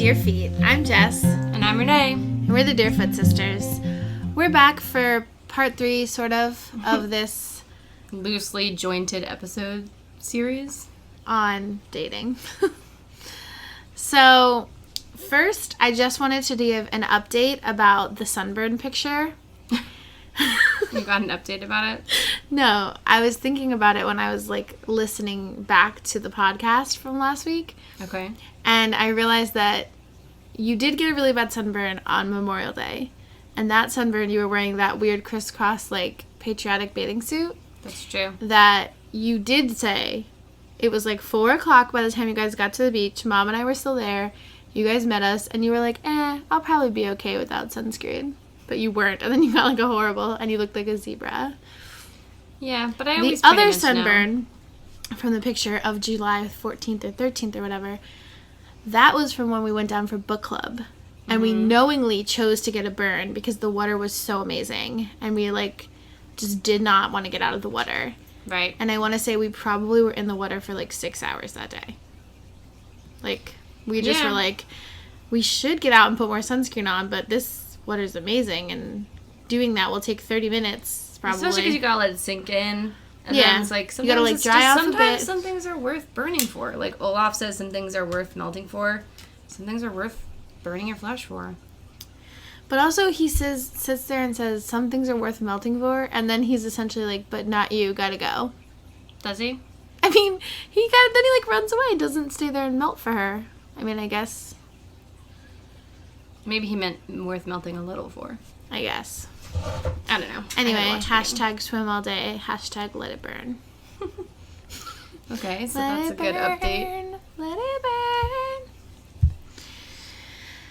Deer Feet. I'm Jess. And I'm Renee. And we're the Deerfoot Sisters. We're back for part 3, sort of this loosely jointed episode series on dating. So, first, I just wanted to give an update about the sunburn picture. You got an update about it? No, I was thinking about it when I was, listening back to the podcast from last week. Okay. And I realized that you did get a really bad sunburn on Memorial Day. And that sunburn, you were wearing that weird crisscross, patriotic bathing suit. That's true. That you did say it was 4 o'clock by the time you guys got to the beach. Mom and I were still there. You guys met us, and you were like, I'll probably be okay without sunscreen. But you weren't, and then you got a horrible, and you looked like a zebra. Yeah, but I always the other sunburn from the picture of July 14th or 13th or whatever, that was from when we went down for book club. And we knowingly chose to get a burn because the water was so amazing. And we, just did not want to get out of the water. Right. And I want to say we probably were in the water for, 6 hours that day. We just were we should get out and put more sunscreen on, but this water's amazing. And doing that will take 30 minutes, probably. Especially because you gotta let it sink in. And yeah. then it's sometimes you gotta, dry off a bit. Sometimes some things are worth burning for. Olaf says some things are worth melting for. Some things are worth burning your flesh for. But also he sits there and says some things are worth melting for, and then he's essentially but not you, gotta go. Does he? I mean, then he runs away, doesn't stay there and melt for her. I mean, I guess. Maybe he meant worth melting a little for. I guess. I don't know. Anyway, hashtag swim all day, hashtag let it burn. Okay, so that's a good update. Let it burn.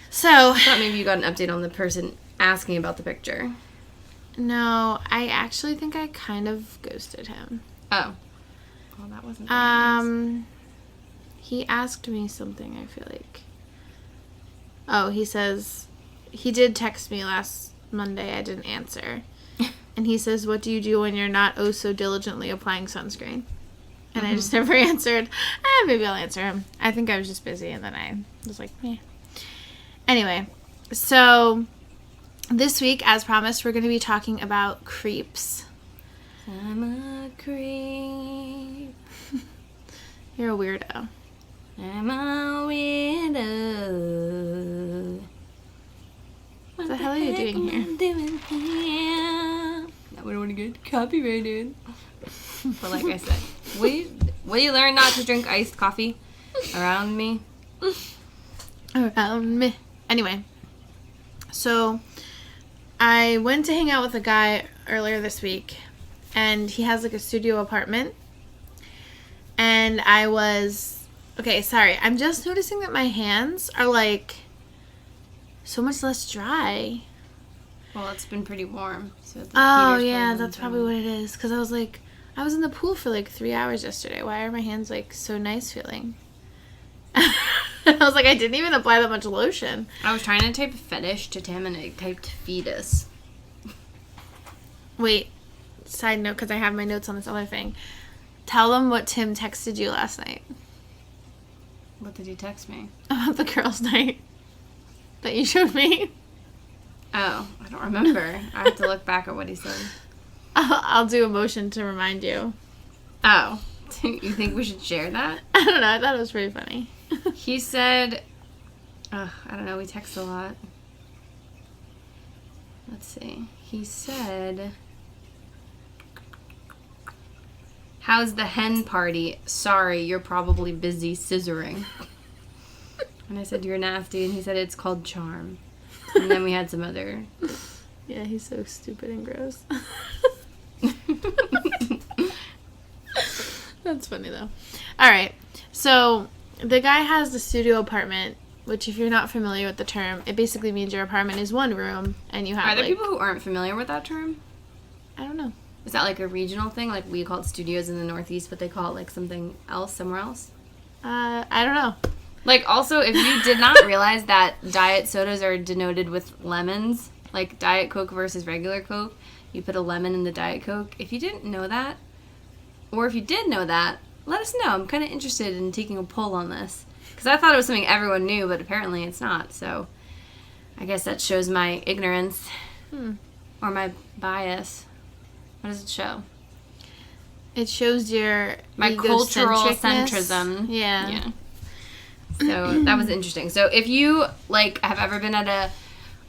So. I thought maybe you got an update on the person asking about the picture. No, I actually think I kind of ghosted him. Oh. Well, that wasn't very nice. He asked me something, I feel like. Oh, he says, he did text me last Monday, I didn't answer. And he says, what do you do when you're not oh so diligently applying sunscreen? And I just never answered. Maybe I'll answer him. I think I was just busy, and then I was like, meh. Anyway, so this week, as promised, we're going to be talking about creeps. I'm a creep. You're a weirdo. I'm a weirdo. What the hell are you doing here? That would want to get copyrighted. But like I said, will you learn not to drink iced coffee around me? Around me. Anyway, so I went to hang out with a guy earlier this week, and he has a studio apartment. And I was... Okay, sorry. I'm just noticing that my hands are, so much less dry. Well, it's been pretty warm. So oh, yeah, that's probably what it is. Because I was I was in the pool for 3 hours yesterday. Why are my hands, so nice feeling? I was I didn't even apply that much lotion. I was trying to type fetish to Tim, and I typed fetus. Wait, side note, because I have my notes on this other thing. Tell them what Tim texted you last night. What did he text me? About the girls' night that you showed me. Oh, I don't remember. I have to look back at what he said. I'll do a motion to remind you. Oh. You think we should share that? I don't know. I thought it was pretty funny. He said... I don't know. We text a lot. Let's see. He said... How's the hen party? Sorry, you're probably busy scissoring. And I said, you're nasty. And he said, it's called charm. And then we had some other... Yeah, he's so stupid and gross. That's funny, though. All right. So, the guy has the studio apartment, which if you're not familiar with the term, it basically means your apartment is one room, and you have, Are there people who aren't familiar with that term? I don't know. Is that a regional thing? We call it studios in the Northeast, but they call it something else somewhere else? I don't know. Also, if you did not realize that diet sodas are denoted with lemons, Diet Coke versus regular Coke, you put a lemon in the Diet Coke. If you didn't know that, or if you did know that, let us know. I'm kind of interested in taking a poll on this. Because I thought it was something everyone knew, but apparently it's not. So I guess that shows my ignorance or my bias. What does it show? It shows your My cultural egocentricness. centrism. Yeah. So that was interesting. So if you, like, have ever been at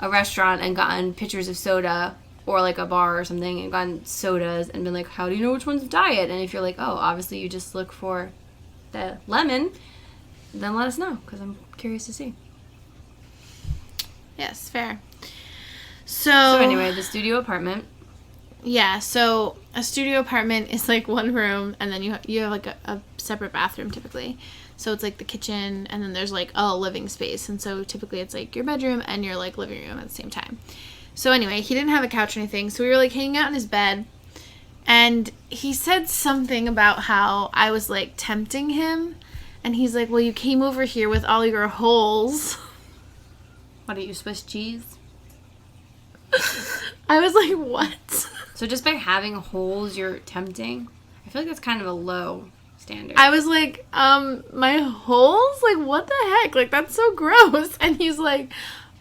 a restaurant and gotten pitchers of soda, or like a bar or something, and gotten sodas and been like, how do you know which one's diet? And if you're like, oh, obviously you just look for the lemon, then let us know, because I'm curious to see. Yes, fair. So Anyway, the studio apartment. Yeah, so a studio apartment is like one room, and then you have like a separate bathroom typically. So it's like the kitchen, and then there's like a living space, and so typically it's like your bedroom and your like living room at the same time. So anyway, he didn't have a couch or anything, so we were like hanging out in his bed, and he said something about how I was like tempting him, and he's like, well, you came over here with all your holes. What are you, Swiss cheese? I was like, what? So just by having holes, you're tempting? I feel like that's kind of a low standard. I was like, my holes? Like, what the heck? Like, that's so gross. And he's like,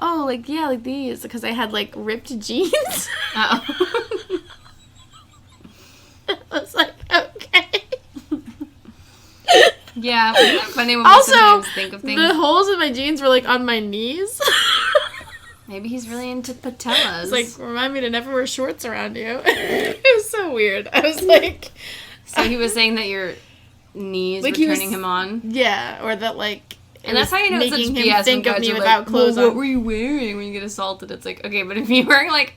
oh, like, yeah, like these. Because I had, like, ripped jeans. Uh-oh. I was like, okay. Yeah, isn't that funny when we Also, sometimes think of things? the holes in my jeans were, like, on my knees. Maybe he's really into patellas. It's like, remind me to never wear shorts around you. It was so weird. I was like... So he was saying that your knees Like, were he was- turning him on? Yeah, or that, like... And that's how you know it's such making him BS think when of guys me are without like, clothes well, what on. were you wearing when you get assaulted? It's like, okay, but if you're wearing, like,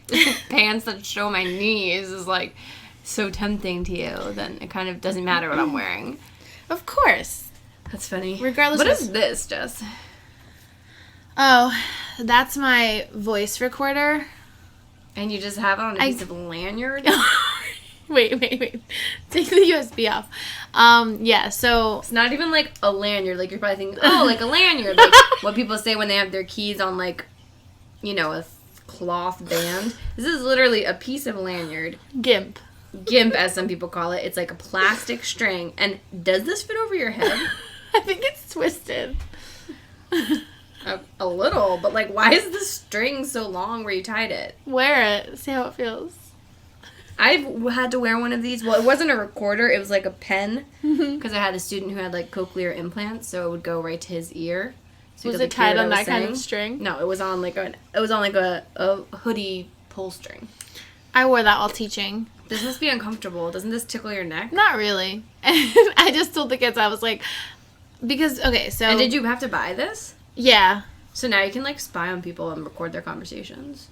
pants that show my knees is, like, so tempting to you, then it kind of doesn't matter what I'm wearing. Of course. That's funny. Regardless What of- is this, Jess? Oh, that's my voice recorder. And you just have it on a piece of lanyard? Wait. Take the USB off. Yeah, so... It's not even, like, a lanyard. Like, you're probably thinking, oh, like a lanyard. Like, what people say when they have their keys on, like, you know, a cloth band. This is literally a piece of lanyard. GIMP. GIMP, as some people call it. It's like a plastic string. And does this fit over your head? I think it's twisted. A little, but like, why is the string so long where you tied it? Wear it. See how it feels. I've had to wear one of these. Well, it wasn't a recorder. It was like a pen. Because I had a student who had like cochlear implants, so it would go right to his ear. So he Was doesn't it hear tied what on I that was kind of saying. string? No, it was on like a hoodie pull string. I wore that while teaching. This must be uncomfortable. Doesn't this tickle your neck? Not really. I just told the kids, I was like... Because, okay, so... And did you have to buy this? Yeah. So now you can like spy on people and record their conversations.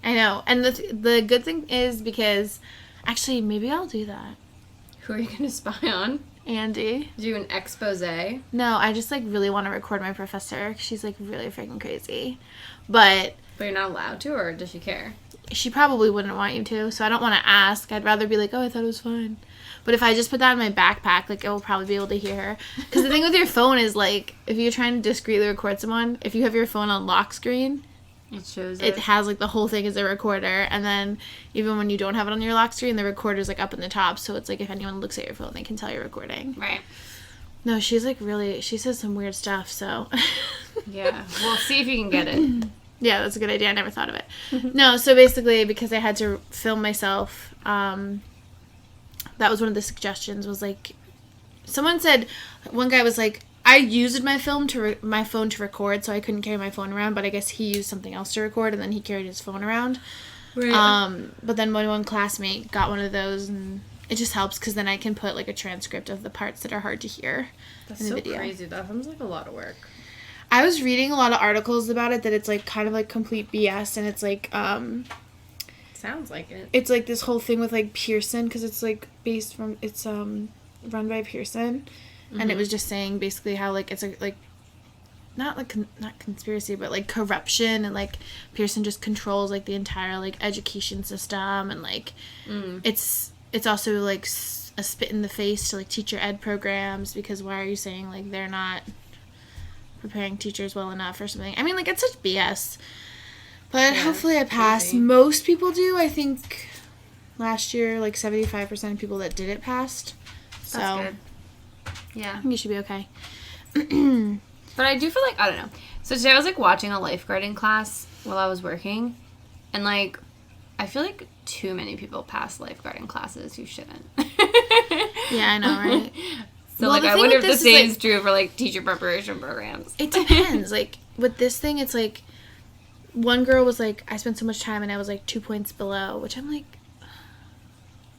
I know. And the good thing is because... Actually, maybe I'll do that. Who are you going to spy on? Andy. Do an expose? No, I just, like, really want to record my professor. She's, like, really freaking crazy. But... But you're not allowed to, or does she care? She probably wouldn't want you to, so I don't want to ask. I'd rather be like, oh, I thought it was fine. But if I just put that in my backpack, like, I will probably be able to hear her. Because the thing with your phone is, like, if you're trying to discreetly record someone, if you have your phone on lock screen, It shows it has, like, the whole thing as a recorder. And then even when you don't have it on your lock screen, the recorder's, like, up in the top. So it's, like, if anyone looks at your phone, they can tell you're recording. Right. No, she's, like, really... She says some weird stuff, so... Yeah. Well, see if you can get it. Yeah, that's a good idea. I never thought of it. No, so basically, because I had to film myself, that was one of the suggestions, was like, someone said, one guy was like, I used my phone to record, so I couldn't carry my phone around, but I guess he used something else to record, and then he carried his phone around. Right. But then one classmate got one of those, and it just helps, because then I can put, like, a transcript of the parts that are hard to hear That's in the so video. crazy. That sounds like a lot of work. I was reading a lot of articles about it, that it's, like, kind of, like, complete BS, and it's, like, Sounds like it. it's, like, this whole thing with, like, Pearson, because it's, like, it's, run by Pearson, and it was just saying, basically, how, like, it's, like, not, like, not conspiracy, but, like, corruption, and, like, Pearson just controls, like, the entire, like, education system, and, like, it's also, like, a spit in the face to, like, teacher ed programs, because why are you saying, like, they're not preparing teachers well enough or something? I mean, like, it's such BS. But Yeah, hopefully I pass. crazy. Most people do. I think last year, like, 75% of people that did it passed. So, That's good. Yeah. I think you should be okay. But I do feel like, I don't know. So today I was, like, watching a lifeguarding class while I was working. And, like, I feel like too many people pass lifeguarding classes who shouldn't. Yeah, I know, right? So, Well, like, the I thing wonder with if the this is, same like- is true for, like, teacher preparation programs. It depends. Like, with this thing, it's like, one girl was like, I spent so much time and I was like 2 points below, which I'm like,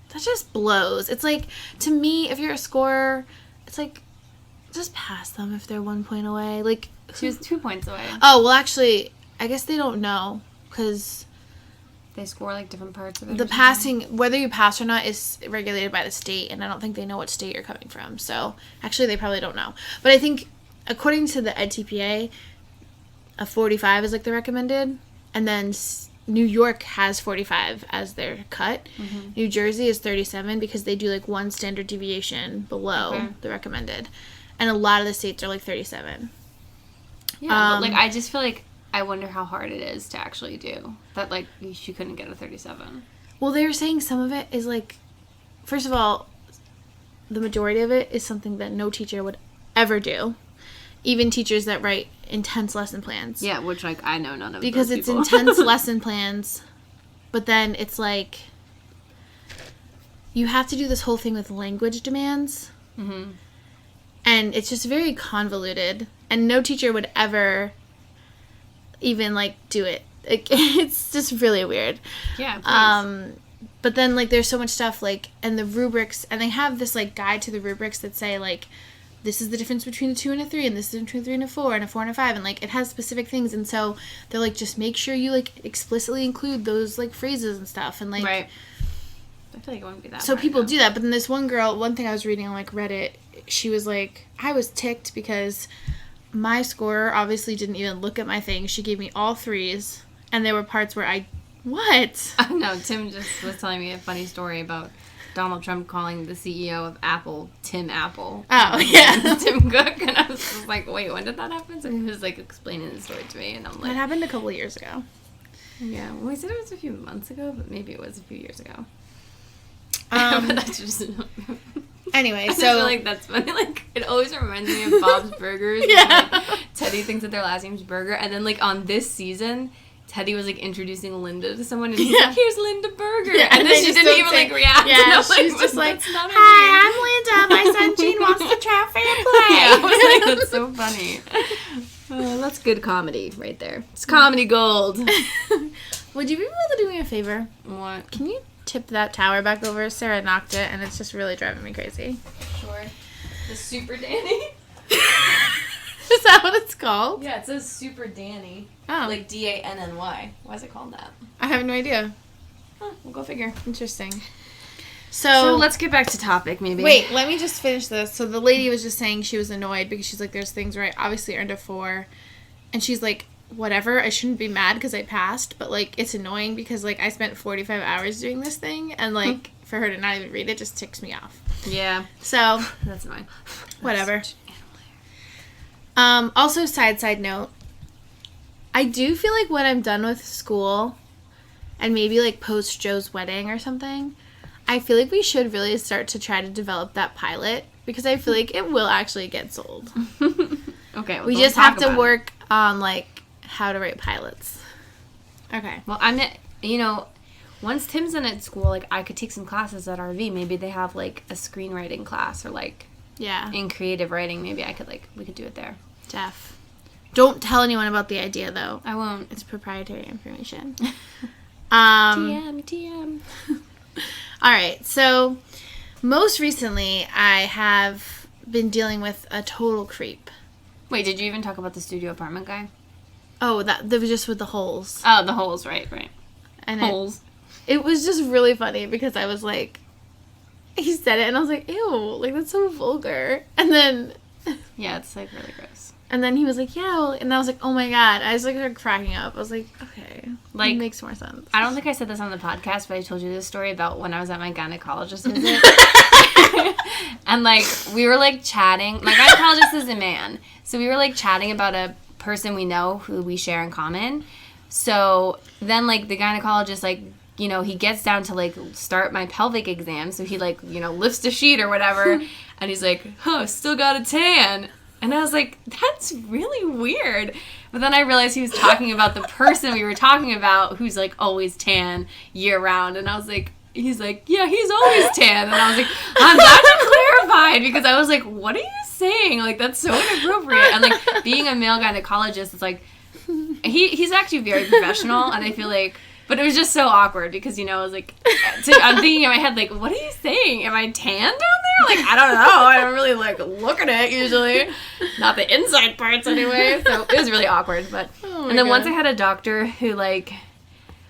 that just blows. It's like, to me, if you're a scorer, it's like, just pass them if they're 1 point away. Like, She was 2 points away. oh, well, actually, I guess they don't know, because They score, like, different parts of it. the or something. passing, whether you pass or not, is regulated by the state, and I don't think they know what state you're coming from. So, actually, they probably don't know. But I think, according to the EdTPA, a 45 is, like, the recommended, and then New York has 45 as their cut. Mm-hmm. New Jersey is 37 because they do, like, one standard deviation below Okay. the recommended. And a lot of the states are, like, 37. Yeah, but, like, I just feel like I wonder how hard it is to actually do. That, like, she couldn't get a 37. Well, they were saying some of it is, like, first of all, the majority of it is something that no teacher would ever do. Even teachers that write intense lesson plans. Yeah, which, like, I know none of Because those it's people. intense lesson plans, but then it's like, you have to do this whole thing with language demands. Mm-hmm. And it's just very convoluted. And no teacher would ever even, like, do it. It's just really weird. Yeah, please. But then, like, there's so much stuff, like, and the rubrics, and they have this, like, guide to the rubrics that say, like, this is the difference between a 2 and a 3, and this is between a 3 and a 4, and a 4 and a 5, and, like, it has specific things, and so they're, like, just make sure you, like, explicitly include those, like, phrases and stuff, and, like, Right. I feel like it wouldn't be that so hard, people though. do that. But then this one girl, one thing I was reading on, like, Reddit, she was like, I was ticked because my scorer obviously didn't even look at my thing. She gave me all 3s, and there were parts where what? No, Tim just was telling me a funny story about Donald Trump calling the CEO of Apple Tim Apple. Oh, yeah. Tim Cook. And I was just like, wait, when did that happen? So he was, like, explaining the story to me, and I'm That like, happened a couple of years ago. yeah. Well, he said it was a few months ago, but maybe it was a few years ago. Um, But that's just... Anyway, I just so feel like that's funny. Like, it always reminds me of Bob's Burgers. Yeah. When, like, Teddy thinks that their last name's Burger. And then, like, on this season, Teddy was, like, introducing Linda to someone. And he's Yeah. like, here's Linda Burger. Yeah, and and then they she just didn't don't even, say- like, react. yeah, And I was she's like, just like, that's not a hi, name. I'm Linda. My son Gene wants to try out for your play. Yeah, I was like, that's so funny. That's good comedy right there. It's comedy gold. Would you be able to do me a favor? What? Can you tip that tower back over? Sarah knocked it, and it's just really driving me crazy. Sure. The Super Danny? Is that what it's called? Yeah, it says Super Danny. Oh, Like Danny. Why is it called that? I have no idea. Huh, we'll go figure. Interesting. So So, let's get back to topic, maybe. wait, let me just finish this. So the lady was just saying she was annoyed because she's like, there's things where I obviously earned a 4. And she's like, whatever, I shouldn't be mad because I passed. But, like, it's annoying because, like, I spent 45 hours doing this thing. And, like, for her to not even read it just ticks me off. Yeah, So, that's annoying. whatever. Also, side note, I do feel like when I'm done with school and maybe, like, post Joe's wedding or something, I feel like we should really start to try to develop that pilot because I feel like it will actually get sold. Okay, well, We let's just have talk to about it. work on, like, how to write pilots. Okay. Well, once Tim's in at school, like, I could take some classes at RV. Maybe they have, like, a screenwriting class or, like, Yeah. in creative writing. Maybe I could, like, we could do it there. Def. Don't tell anyone about the idea, though. I won't. It's proprietary information. TM. All right, so most recently I have been dealing with a total creep. Wait, did you even talk about the studio apartment guy? Oh, that was just with the holes. Oh, the holes, right. And Holes. it was just really funny because I was like, he said it and I was like, ew, like that's so vulgar. And then Yeah, it's, like, really gross. he was like, yeah, well, and I was like, oh my god. I was like started cracking up. I was like, okay, Like, it makes more sense. I don't think I said this on the podcast, but I told you this story about when I was at my gynecologist visit. And, like, we were, like, chatting. My gynecologist is a man. So we were, like, chatting about a person we know who we share in common. So then, like, the gynecologist, like, you know, he gets down to, like, start my pelvic exam. So he, like, you know, lifts the sheet or whatever. And he's like, oh, still got a tan. And I was like, that's really weird. But then I realized he was talking about the person we were talking about who's like always tan year round. And I was like, he's like, yeah, he's always tan. And I was like, I'm glad you clarified, because I was like, what are you saying? Like, that's so inappropriate. And like being a male gynecologist, it's like, he's actually very professional. And I feel like, but it was just so awkward because, you know, I was like, I'm thinking in my head, like, what are you saying? Am I tan down there? Like, I don't know. I don't really, like, look at it usually. Not the inside parts anyway. So it was really awkward. But and then once I had a doctor who, like,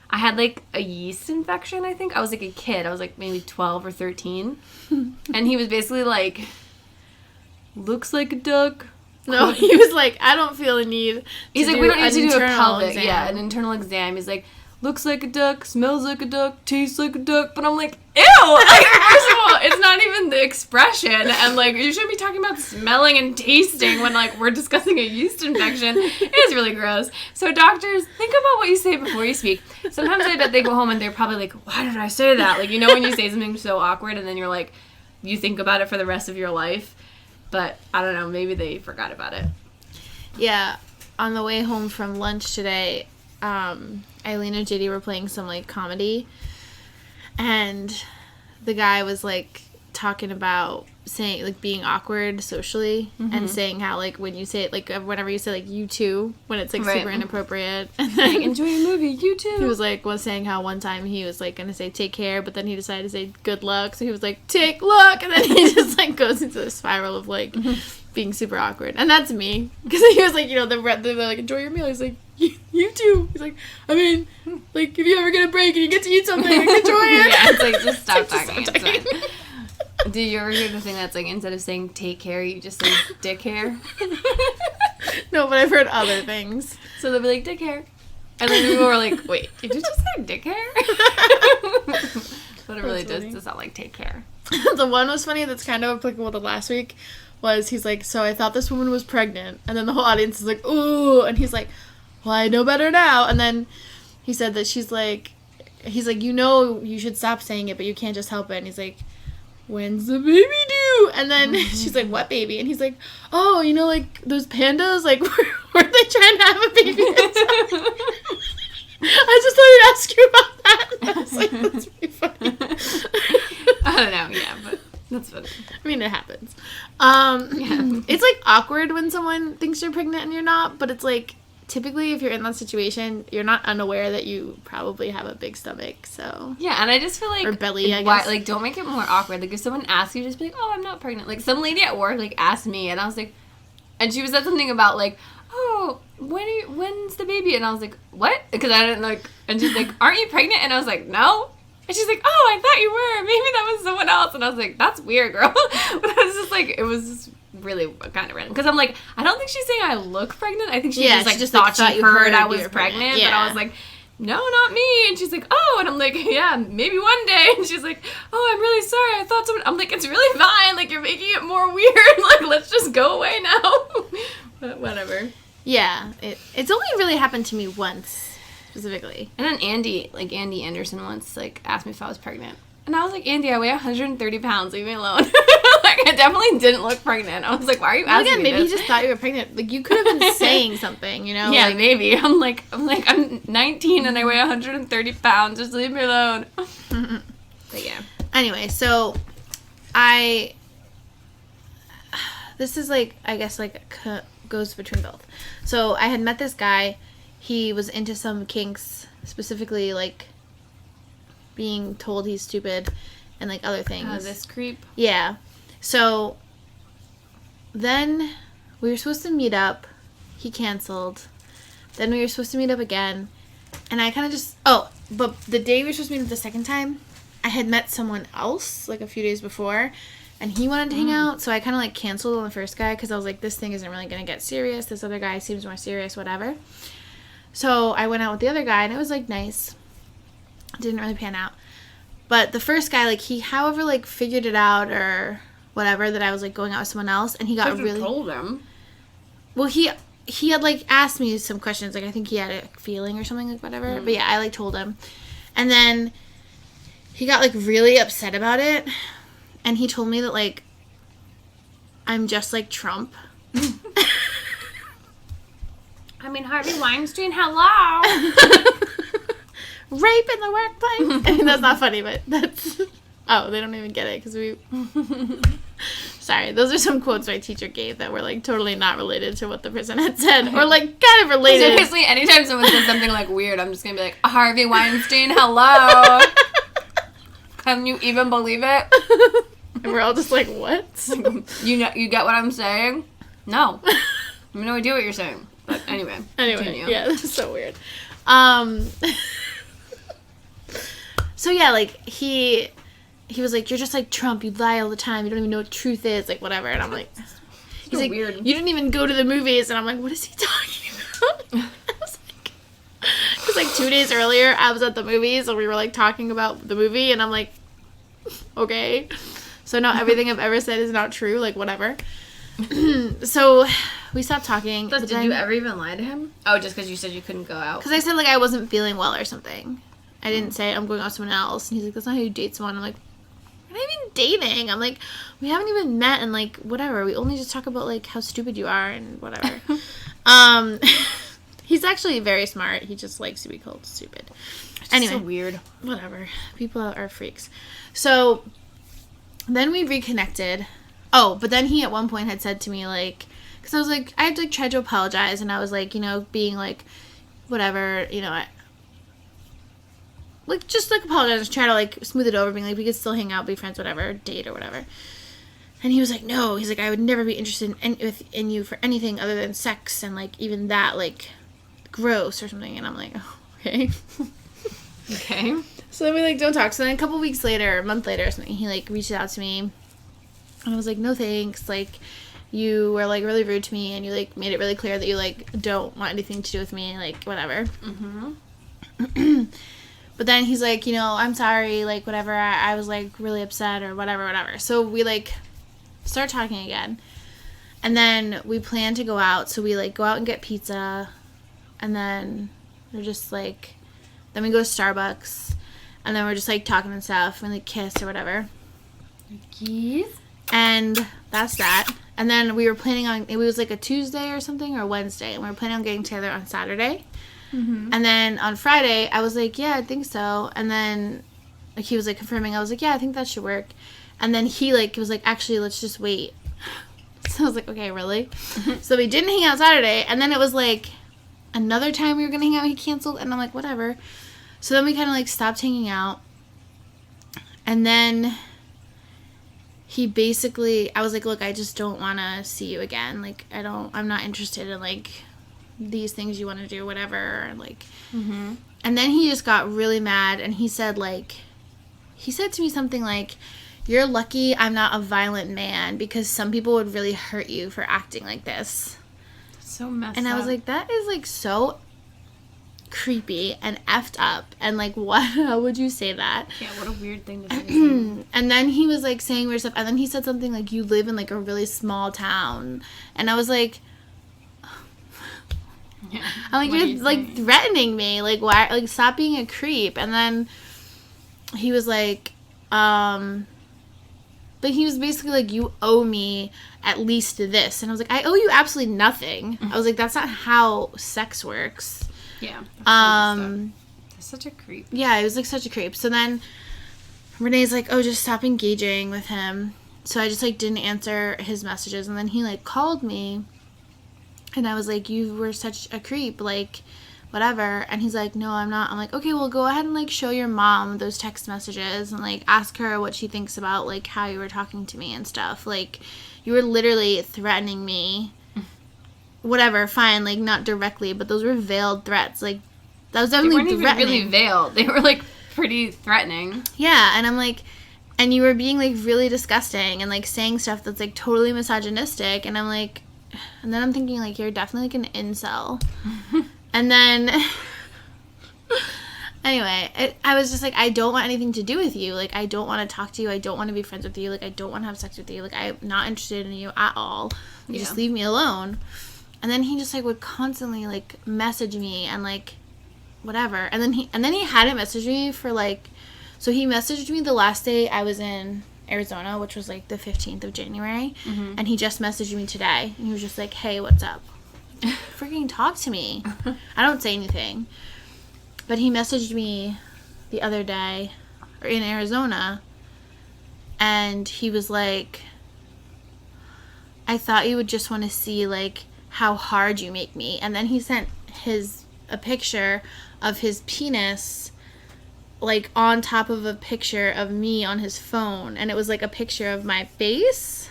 I had, like, a yeast infection, I think. I was, like, a kid. I was, like, maybe 12 or 13. And he was basically like, looks like a duck. No, he was like, I don't feel a need. He's like, we don't need to do a pelvic. exam. Yeah, an internal exam. He's like, looks like a duck, smells like a duck, tastes like a duck. But I'm like, ew! Like, first of all, it's not even the expression. And, like, you shouldn't be talking about smelling and tasting when, like, we're discussing a yeast infection. It is really gross. So doctors, think about what you say before you speak. Sometimes I bet they go home and they're probably like, why did I say that? Like, you know when you say something so awkward and then you're like, you think about it for the rest of your life. But, I don't know, maybe they forgot about it. Yeah, on the way home from lunch today, Eileen and JD were playing some, like, comedy, and the guy was, like, talking about saying, like, being awkward socially, and saying how, like, when you say it, like, whenever you say, like, you too, when it's, like, super inappropriate, and then like, enjoy your movie, you too. He was saying how one time he was, like, gonna say take care, but then he decided to say good luck, so he was like, take luck, and then he just, like, goes into a spiral of, like, being super awkward. And that's me, because he was like, you know, they're like, enjoy your meal. He's like, you too. He's like, I mean, like, if you ever get a break and you get to eat something, like, enjoy it. Yeah, it's like, just stop Just talking. stop talking. It's fine. Do you ever hear the thing that's like, instead of saying take care, you just say dick hair? No, but I've heard other things. So they'll be like, dick hair. And then people are like, wait, did you just say dick hair? But it really does sound like take care. The one was funny that's kind of applicable to last week was he's like, so I thought this woman was pregnant. And then the whole audience is like, ooh. And he's like, well, I know better now. And then he said that he's like, you know, you should stop saying it, but you can't just help it. And he's like, when's the baby due? And then she's like, what baby? And he's like, oh, you know, like those pandas, like, were they trying to have a baby? I just thought I'd ask you about that. And I was like, that's pretty funny. I don't know, yeah, but that's funny. I mean, it happens. It's, like, awkward when someone thinks you're pregnant and you're not, but it's, like, typically if you're in that situation, you're not unaware that you probably have a big stomach, so. Yeah, and I just feel like... Or belly, I why, guess. like, don't make it more awkward. Like, if someone asks you, just be like, oh, I'm not pregnant. Like, some lady at work, like, asked me, and I was like... And she said something about, like, oh, when's the baby? And I was like, what? Because I didn't, like... And she's like, aren't you pregnant? And I was like, no. And she's like, oh, I thought you were. Maybe that was someone else. And I was like, that's weird, girl. But I was just like, it was just really kind of random. Because I'm like, I don't think she's saying I look pregnant. I think she just thought she heard I was pregnant. Yeah. But I was like, no, not me. And she's like, oh. And I'm like, yeah, maybe one day. And she's like, oh, I'm really sorry. I thought someone... I'm like, it's really fine. Like, you're making it more weird. Like, let's just go away now. But whatever. Yeah, it's only really happened to me once. Specifically. And then Andy Anderson once, like, asked me if I was pregnant. And I was like, Andy, I weigh 130 pounds. Leave me alone. Like, I definitely didn't look pregnant. I was like, why are you asking me maybe this? he just thought you were pregnant. Like, you could have been saying something, you know? Yeah, like, maybe. I'm 19 and I weigh 130 pounds. Just leave me alone. But yeah. Anyway, so this is, like, I guess, like, goes between both. So I had met this guy. He was into some kinks, specifically, like, being told he's stupid and, like, other things. This creep. Yeah. So then we were supposed to meet up. He canceled. Then we were supposed to meet up again. And I kind of just... Oh, but the day we were supposed to meet up the second time, I had met someone else, like, a few days before. And he wanted to hang out. So I kind of, like, canceled on the first guy because I was like, this thing isn't really going to get serious. This other guy seems more serious, whatever. So I went out with the other guy, and it was, like, nice. Didn't really pan out. But the first guy, like, he, however, like, figured it out or whatever that I was, like, going out with someone else, and he got really... told him. Well, he had, like, asked me some questions. Like, I think he had a feeling or something, like, whatever. But, yeah, I, like, told him. And then he got, like, really upset about it. And he told me that, like, I'm just like Trump. I mean, Harvey Weinstein, hello. Rape in the workplace. I mean, that's not funny, but that's... Oh, they don't even get it because we... Sorry, those are some quotes my teacher gave that were, like, totally not related to what the person had said. Or, like, kind of related. Seriously, anytime someone says something, like, weird, I'm just going to be like, Harvey Weinstein, hello. Can you even believe it? And we're all just like, what? You get what I'm saying? No. I have no idea what you're saying. But anyway, continue. Yeah, that's so weird. So yeah, like he was like, you're just like Trump, you lie all the time, you don't even know what truth is, like whatever. And I'm like, he's like, weird. You didn't even go to the movies. And I'm like, what is he talking about? I was like, because like 2 days earlier I was at the movies and we were like talking about the movie, and I'm like, okay, so now everything I've ever said is not true, like whatever. So we stopped talking. Did you ever even lie to him? Oh, just because you said you couldn't go out? Because I said like I wasn't feeling well or something. I didn't say I'm going out with someone else. And he's like, that's not how you date someone. I'm like, we're not even dating. I'm like, we haven't even met, and like whatever. We only just talk about like how stupid you are and whatever. He's actually very smart. He just likes to be called stupid. Anyway, so weird. Whatever. People are freaks. So then we reconnected. Oh, but then he at one point had said to me like, because I was like, I had like tried to apologize, and I was like, you know, being like, whatever, you know, like just like apologize, try to like smooth it over, being like we could still hang out, be friends, whatever, date or whatever. And he was like, no, he's like, I would never be interested in you for anything other than sex, and like even that like gross or something. And I'm like, oh, okay. Okay. So then we like don't talk. So then a couple weeks later, a month later or something, he like reached out to me, and I was like, no thanks, like you were like really rude to me, and you like made it really clear that you like don't want anything to do with me, like whatever. Mm-hmm. But then he's like, you know, I'm sorry, like whatever, I was like really upset or whatever. So we like start talking again, and then we plan to go out. So we like go out and get pizza, and then we're just like, then we go to Starbucks, and then we're just like talking and stuff, and like kiss or whatever. Keys. And that's that. And then we were planning on, it was like a Tuesday or something, or Wednesday, and we were planning on getting together on Saturday. Mm-hmm. And then on Friday, I was like, yeah, I think so. And then like he was like confirming. I was like, yeah, I think that should work. And then he like was like, actually, let's just wait. So I was like, okay, really? So we didn't hang out Saturday. And then it was like another time we were going to hang out, he canceled. And I'm like, whatever. So then we kind of like stopped hanging out. And then he basically, I was like, look, I just don't want to see you again. Like, I'm not interested in like these things you want to do, whatever, like. Mm-hmm. And then he just got really mad, and he said to me something like, you're lucky I'm not a violent man, because some people would really hurt you for acting like this. So messed up. And I was like, that is like so creepy and effed up, and like, what, how would you say that? Yeah, what a weird thing to say. And then he was like saying weird stuff, and then he said something like, you live in like a really small town, and I was like, yeah. I'm like, you're like threatening me. Like, why? Like, stop being a creep. And then he was like, but he was basically like, you owe me at least this. And I was like, I owe you absolutely nothing. Mm-hmm. I was like, that's not how sex works. Yeah. That's such a creep. Yeah, it was like such a creep. So then Renee's like, oh, just stop engaging with him. So I just like didn't answer his messages. And then he like called me. And I was like, you were such a creep, like, whatever. And he's like, no, I'm not. I'm like, okay, well, go ahead and, like, show your mom those text messages and, like, ask her what she thinks about, like, how you were talking to me and stuff. Like, you were literally threatening me. Whatever, fine, like, not directly, but those were veiled threats. Like, that was definitely threatening. They weren't even really veiled. They were, like, pretty threatening. Yeah, and I'm like, and you were being, like, really disgusting and, like, saying stuff that's, like, totally misogynistic. And I'm like... And then I'm thinking, like, you're definitely, like, an incel. And then, anyway, I was just like, I don't want anything to do with you. Like, I don't want to talk to you. I don't want to be friends with you. Like, I don't want to have sex with you. Like, I'm not interested in you at all. You just leave me alone. And then he just, like, would constantly, like, message me and, like, whatever. And then he hadn't messaged me for, like, so he messaged me the last day I was in Arizona, which was like the 15th of January. Mm-hmm. And he just messaged me today. And he was just like, hey, what's up? Freaking talk to me. I don't say anything. But he messaged me the other day in Arizona. And he was like, I thought you would just want to see, like, how hard you make me. And then he sent a picture of his penis, like, on top of a picture of me on his phone. And it was, like, a picture of my face.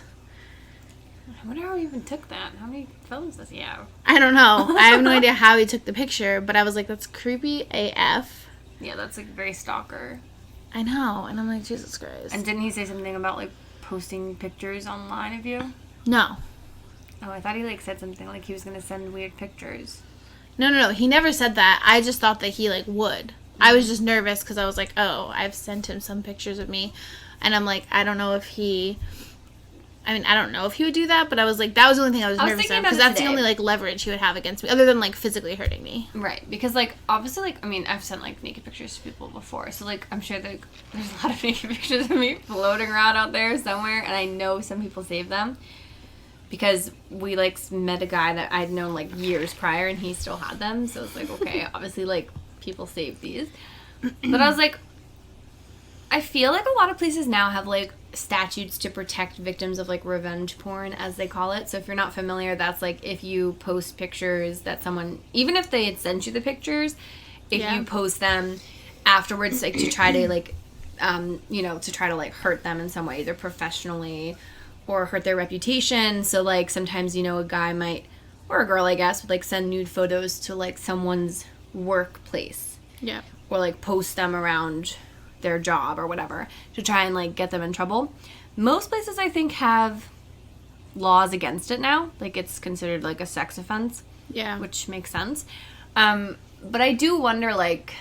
I wonder how he even took that. How many phones does he have? I don't know. I have no idea how he took the picture. But I was like, that's creepy AF. Yeah, that's, like, very stalker. I know. And I'm like, Jesus Christ. And didn't he say something about, like, posting pictures online of you? No. Oh, I thought he, like, said something like he was going to send weird pictures. No. He never said that. I just thought that he, like, would. I was just nervous because I was like, oh, I've sent him some pictures of me. And I'm like, I don't know if he would do that, but I was like, that was the only thing I was nervous of. Because that's the only, like, leverage he would have against me, other than, like, physically hurting me. Right. Because, like, obviously, like, I mean, I've sent, like, naked pictures to people before. So, like, I'm sure that there's a lot of naked pictures of me floating around out there somewhere. And I know some people save them. Because we, like, met a guy that I'd known, like, years prior, and he still had them. So it's like, okay, obviously, like, people save these. But I was like, I feel like a lot of places now have, like, statutes to protect victims of, like, revenge porn, as they call it. So if you're not familiar, that's, like, if you post pictures that someone, even if they had sent you the pictures, if you post them afterwards, like, to try to, like, to try to, like, hurt them in some way, either professionally or hurt their reputation. So, like, sometimes, a guy might, or a girl, I guess, would, like, send nude photos to, like, someone's workplace. Yeah. Or, like, post them around their job or whatever to try and, like, get them in trouble. Most places, I think, have laws against it now. Like, it's considered, like, a sex offense. Yeah. Which makes sense. But I do wonder, like,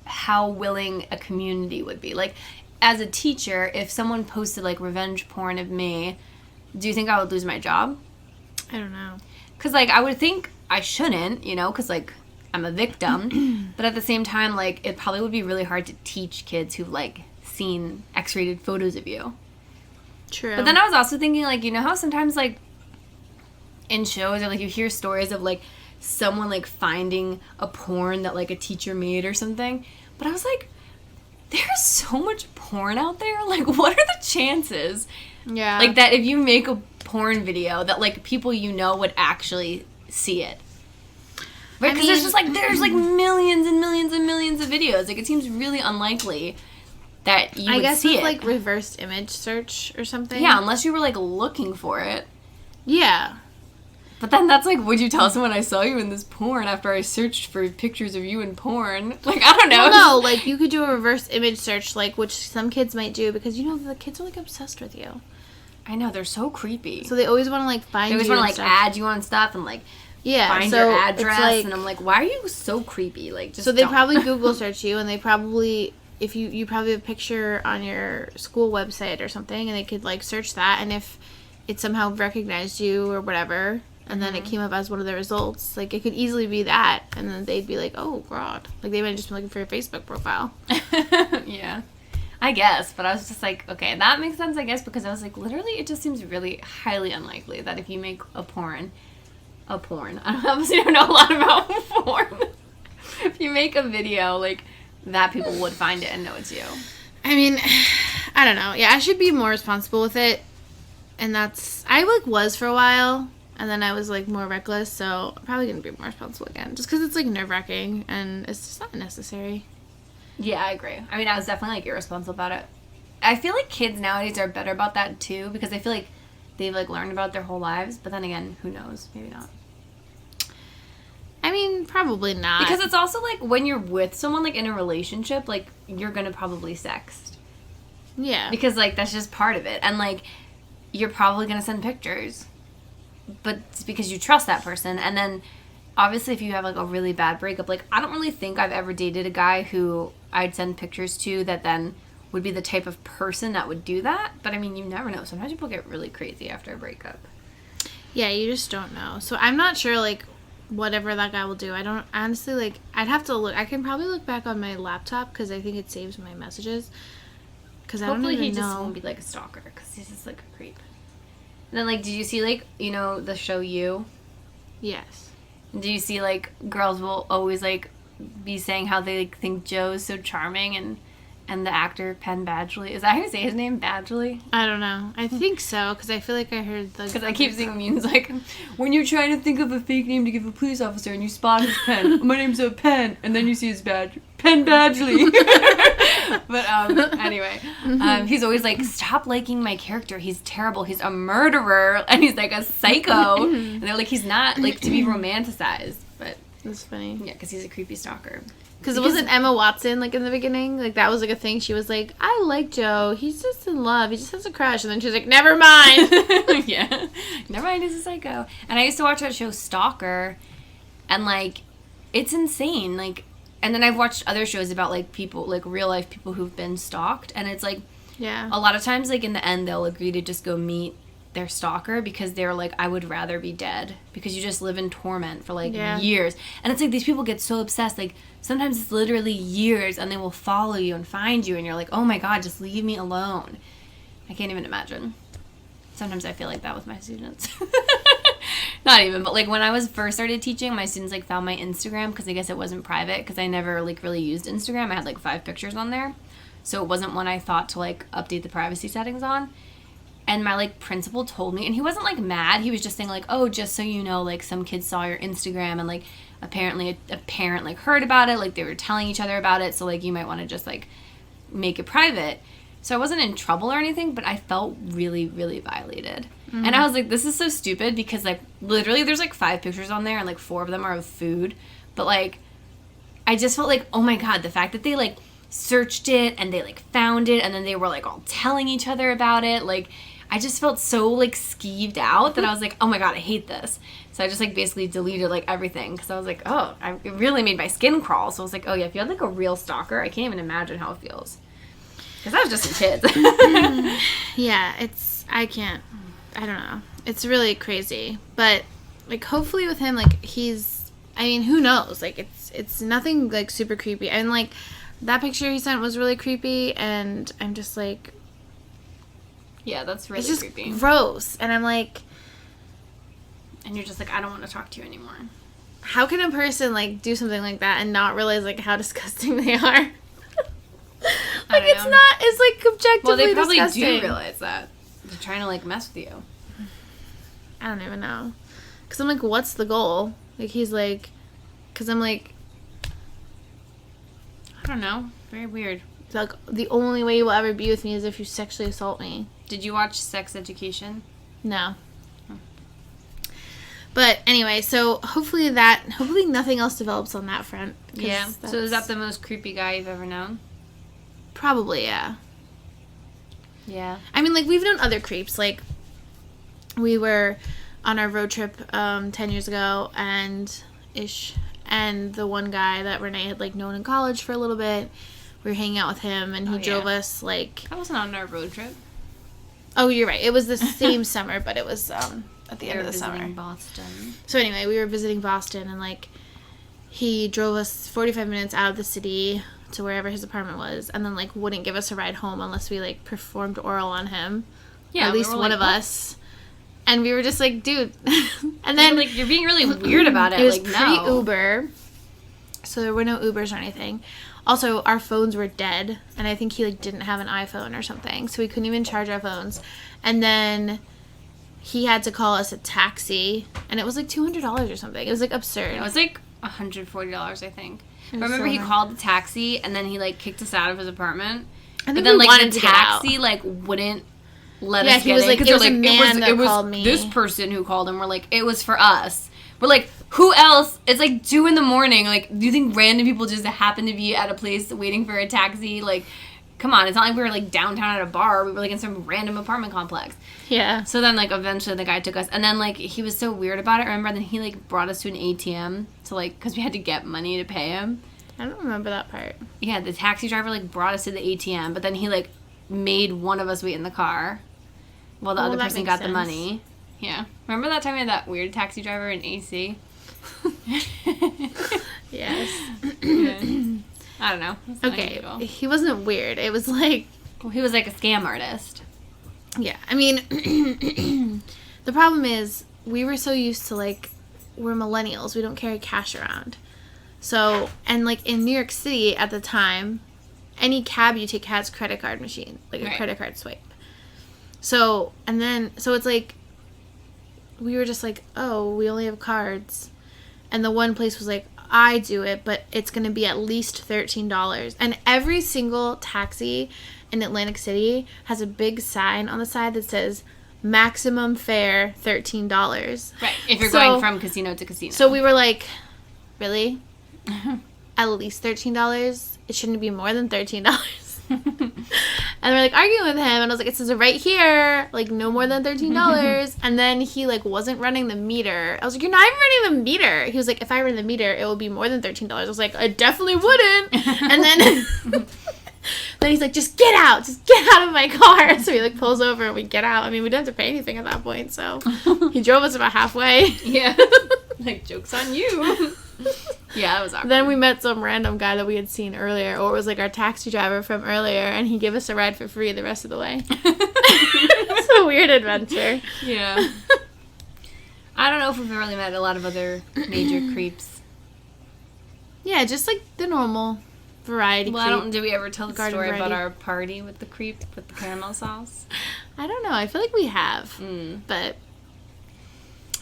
how willing a community would be. Like, as a teacher, if someone posted, like, revenge porn of me, do you think I would lose my job? I don't know. Because, like, I would think I shouldn't, because, like, I'm a victim. But at the same time, like, it probably would be really hard to teach kids who've, like, seen X-rated photos of you. True. But then I was also thinking, like, how sometimes, like, in shows or, like, you hear stories of, like, someone, like, finding a porn that, like, a teacher made or something. But I was like, there's so much porn out there. Like, what are the chances? Yeah. Like, that if you make a porn video that, like, people would actually see it. Right? Because there's just, like, millions and millions and millions of videos. Like, it seems really unlikely that you would see it. I guess with, like, reverse image search or something. Yeah, unless you were, like, looking for it. Yeah. But then that's like, would you tell someone I saw you in this porn after I searched for pictures of you in porn? Like, I don't know. Well, no, like, you could do a reverse image search, like, which some kids might do because, the kids are, like, obsessed with you. I know, they're so creepy. So they always want to, like, find you. They always want to, like, add you on stuff and, like, find your address. Like, and I'm like, why are you so creepy? Like, just So they probably Google search you, and they probably, if you probably have a picture on your school website or something, and they could, like, search that, and if it somehow recognized you or whatever, and then it came up as one of the results, like, it could easily be that, and then they'd be like, oh, God. Like, they might have just been looking for your Facebook profile. Yeah. I guess, but I was just like, okay, that makes sense, I guess, because I was like, literally, it just seems really highly unlikely that if you make a porn, I obviously don't know a lot about porn. If you make a video, like, that people would find it and know it's you. I mean, I don't know. Yeah, I should be more responsible with it, and I, like, was for a while, and then I was, like, more reckless, so I'm probably going to be more responsible again, just because it's, like, nerve-wracking, and it's just not necessary. Yeah, I agree. I mean, I was definitely, like, irresponsible about it. I feel like kids nowadays are better about that, too, because I feel like they've, like, learned about it their whole lives, but then again, who knows? Maybe not. I mean, probably not. Because it's also, like, when you're with someone, like, in a relationship, like, you're gonna probably sext. Yeah. Because, like, that's just part of it. And, like, you're probably gonna send pictures. But it's because you trust that person. And then, obviously, if you have, like, a really bad breakup, like, I don't really think I've ever dated a guy who I'd send pictures to that then would be the type of person that would do that. But, I mean, you never know. Sometimes people get really crazy after a breakup. Yeah, you just don't know. So, I'm not sure, like, whatever that guy will do. I don't, honestly, like, I'd have to look. I can probably look back on my laptop because I think it saves my messages. Because I don't Hopefully even he just know. won't be like a stalker, because he's just like a creep. And then, like, did you see, like, you know, the show You? Yes. Do you see, like, girls will always, like, be saying how they, like, think Joe's so charming, and the actor Penn Badgley, is that how you say his name, Badgley? I don't know. I think so, because I feel like I heard the... Because I keep seeing memes like, when you're trying to think of a fake name to give a police officer and you spot his pen, my name's a Penn, and then you see his badge, Penn Badgley. But anyway, he's always like, stop liking my character, he's terrible, he's a murderer, and he's like a psycho. And they're like, he's not like to be romanticized, but That's funny. yeah, because he's a creepy stalker. Because it wasn't Emma Watson, like, in the beginning? Like, that was, like, a thing. She was like, I like Joe. He's just in love. He just has a crush. And then she was like, never mind. Yeah. Never mind, he's a psycho. And I used to watch that show Stalker, and, like, it's insane. Like, and then I've watched other shows about, like, people, like, real-life people who've been stalked, and it's, like, Yeah. a lot of times, like, in the end, they'll agree to just go meet their stalker because they're like, I would rather be dead, because you just live in torment for like years. And it's like these people get so obsessed, like sometimes it's literally years, and they will follow you and find you, and you're like, oh my god, just leave me alone. I can't even imagine. Sometimes I feel like that with my students. Not even, but like when I was first started teaching, my students like found my Instagram, because I guess it wasn't private, because I never like really used Instagram. I had like 5 pictures on there, so it wasn't one I thought to like update the privacy settings on. And my, like, principal told me, and he wasn't, like, mad. He was just saying, like, oh, just so you know, like, some kids saw your Instagram, and, like, apparently a parent, like, heard about it. Like, they were telling each other about it, so, like, you might want to just, like, make it private. So I wasn't in trouble or anything, but I felt really, really violated. Mm-hmm. And I was like, this is so stupid, because, like, literally there's, like, 5 pictures on there, and, like, 4 of them are of food. But, like, I just felt like, oh, my God, the fact that they, like, searched it, and they, like, found it, and then they were, like, all telling each other about it, like... I just felt so, like, skeeved out that I was like, oh, my God, I hate this. So I just, like, basically deleted, like, everything. Because I was like, oh, it really made my skin crawl. So I was like, oh, yeah, if you had, like, a real stalker, I can't even imagine how it feels. Because I was just a kid. Yeah, I don't know. It's really crazy. But, like, hopefully with him, like, I mean, who knows? Like, it's nothing, like, super creepy. And, like, that picture he sent was really creepy. And I'm just like... Yeah, that's really it's just creepy. Gross. And I'm like... And you're just like, I don't want to talk to you anymore. How can a person, like, do something like that and not realize, like, how disgusting they are? Like, it's, like, objectively well, they probably disgusting. do realize that. They're trying to, like, mess with you. I don't even know. Because I'm like, what's the goal? Like, he's like... Because I'm like... I don't know. Very weird. Like, the only way you will ever be with me is if you sexually assault me. Did you watch Sex Education? No. But anyway, so hopefully nothing else develops on that front. Yeah. So is that the most creepy guy you've ever known? Probably, yeah. Yeah. I mean, like, we've known other creeps. Like, we were on our road trip 10 years ago, and the one guy that Renee had, like, known in college for a little bit, we were hanging out with him, and he drove us, like... I wasn't on our road trip. Oh, you're right. It was the same summer, but it was at the end of the summer. Boston. So anyway, we were visiting Boston, and, like, he drove us 45 minutes out of the city to wherever his apartment was, and then, like, wouldn't give us a ride home unless we, like, performed oral on him. Yeah, at least one of us. And we were just like, dude. And then... like, you're being really weird about it. It was like, pre-Uber, so there were no Ubers or anything. Also, our phones were dead, and I think he, like, didn't have an iPhone or something, so we couldn't even charge our phones. And then he had to call us a taxi, and it was, like, $200 or something. It was, like, absurd. It was, like, $140, I think. I remember he called the taxi, and then he, like, kicked us out of his apartment. And then, like, the taxi, like, wouldn't let us get in. Yeah, he was like, it was a man that called me. This person who called him. We're like, it was for us. We're like, who else? It's like 2 a.m. Like, do you think random people just happen to be at a place waiting for a taxi? Like, come on. It's not like we were, like, downtown at a bar. We were, like, in some random apartment complex. Yeah. So then, like, eventually the guy took us. And then, like, he was so weird about it. Remember? Then he, like, brought us to an ATM to, like, because we had to get money to pay him. I don't remember that part. Yeah, the taxi driver, like, brought us to the ATM. But then he, like, made one of us wait in the car while the other person got the money. Yeah. Remember that time we had that weird taxi driver in AC? Yes. Yeah. I don't know. Okay. He wasn't weird. It was like Well, he was like a scam artist. Yeah, I mean, the problem is we were so used to, like, we're millennials. We don't carry cash around. So, and, like, in New York City at the time, any cab you take has credit card machine, like a credit card swipe. So, so it's like, we were just like, oh, we only have cards. And the one place was like, I do it, but it's going to be at least $13. And every single taxi in Atlantic City has a big sign on the side that says, maximum fare, $13. Right, if you're going from casino to casino. So we were like, really? At least $13? It shouldn't be more than $13. And they're like arguing with him, and I was like, it says it right here, like, no more than $13. And then he, like, wasn't running the meter. I was like, you're not even running the meter. He was like, if I run the meter, it will be more than $13. I was like, I definitely wouldn't. And then then he's like, just get out of my car. So he, like, pulls over and we get out. I mean, we didn't have to pay anything at that point, so he drove us about halfway. Yeah. Like, joke's on you. Yeah, that was awkward. Then we met some random guy that we had seen earlier, or it was like our taxi driver from earlier, and he gave us a ride for free the rest of the way. It's a weird adventure. Yeah. I don't know if we've really met a lot of other major creeps. Yeah, just like the normal variety creep. Did we ever tell the story variety. about our party with the creep with the caramel sauce? I don't know. I feel like we have. But,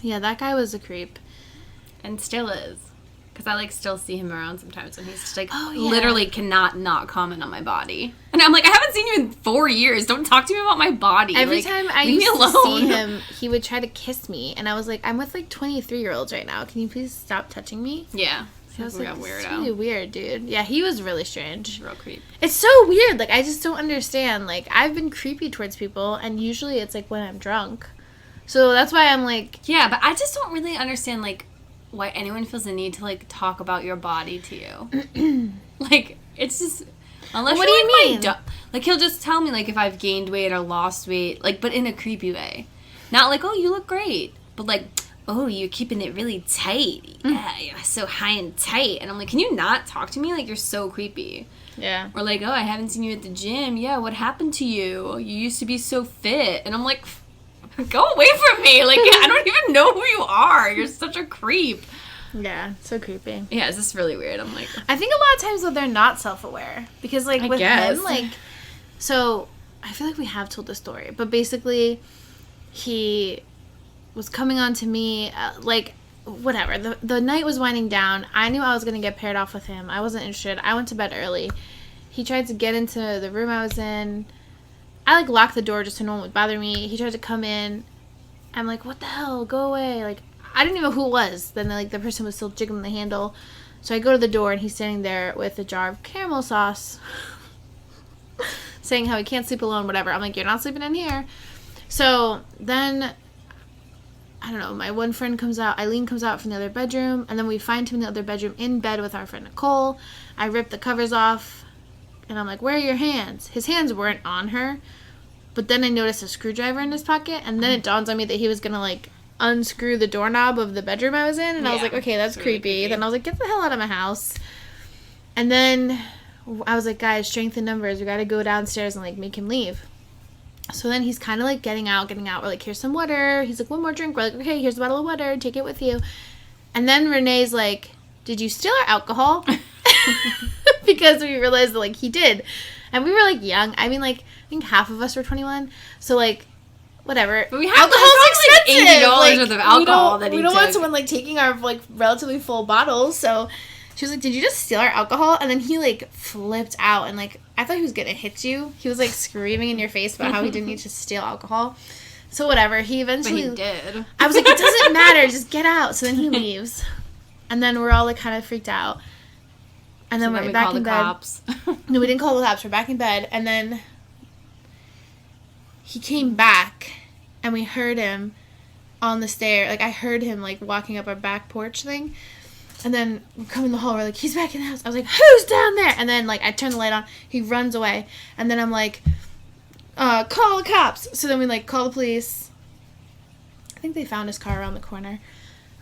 yeah, that guy was a creep. And still is. Because I, like, still see him around sometimes when he's just, like, Oh, yeah. literally cannot not comment on my body. And I'm like, I haven't seen you in 4 years. Don't talk to me about my body. Every like, time I leave used me alone. to see him, he would try to kiss me. And I was like, I'm with, like, 23-year-olds right now. Can you please stop touching me? Yeah. I was Real like, weirdo. it's really weird, dude. Yeah, he was really strange. Real creep. It's so weird. Like, I just don't understand. Like, I've been creepy towards people, and usually it's, like, when I'm drunk. So that's why I'm like... Yeah, but I just don't really understand, like, why anyone feels the need to, like, talk about your body to you. Like, it's just... Unless what you're, do you like, mean? Like, he'll just tell me, like, if I've gained weight or lost weight. Like, but in a creepy way. Not like, oh, you look great. But, like... oh, you're keeping it really tight. Yeah, you're so high and tight. And I'm like, can you not talk to me? Like, you're so creepy. Yeah. Or like, oh, I haven't seen you at the gym. Yeah, what happened to you? You used to be so fit. And I'm like, go away from me. Like, I don't even know who you are. You're such a creep. Yeah, so creepy. Yeah, it's just really weird. I'm like... I think a lot of times, though, they're not self-aware. Because, like, with him, like... So, I feel like we have told the story. But basically, he... was coming on to me, like, whatever. The night was winding down. I knew I was going to get paired off with him. I wasn't interested. I went to bed early. He tried to get into the room I was in. I, like, locked the door just so no one would bother me. He tried to come in. I'm like, what the hell? Go away. Like, I didn't even know who it was. Then, like, the person was still jiggling the handle. So I go to the door, and he's standing there with a jar of caramel sauce, saying how he can't sleep alone, whatever. I'm like, you're not sleeping in here. So then... I don't know, my one friend comes out, Eileen comes out from the other bedroom, and then we find him in the other bedroom in bed with our friend Nicole. I rip the covers off, and I'm like, where are your hands? His hands weren't on her, but then I noticed a screwdriver in his pocket, and then it dawns on me that he was going to, like, unscrew the doorknob of the bedroom I was in, and I was like, okay, that's really creepy. Then I was like, get the hell out of my house. And then I was like, guys, strength in numbers, we got to go downstairs and, like, make him leave. So then he's kind of, like, getting out. We're like, here's some water. He's like, one more drink. We're like, okay, here's a bottle of water. Take it with you. And then Renee's like, did you steal our alcohol? Because we realized that, like, he did. And we were, like, young. I mean, like, I think half of us were 21. So, like, whatever. But we had alcohol's expensive. Like $80 like, worth of alcohol that he We don't took. want someone, like, taking our, like, relatively full bottles. So she was like, did you just steal our alcohol? And then he, like, flipped out and, like, I thought he was going to hit you. He was, like, screaming in your face about how he didn't need to steal alcohol. So whatever. He eventually... But he did. I was like, it doesn't matter. Just get out. So then he leaves. And then we're all, like, kind of freaked out. And then we're back in bed. Cops. No, we didn't call the cops. We're back in bed. And then he came back. And we heard him on the stair. Like, I heard him, like, walking up our back porch thing. And then we come in the hall, we're like, he's back in the house. I was like, who's down there? And then, like, I turn the light on. He runs away. And then I'm like, call the cops. So then we, like, call the police. I think they found his car around the corner.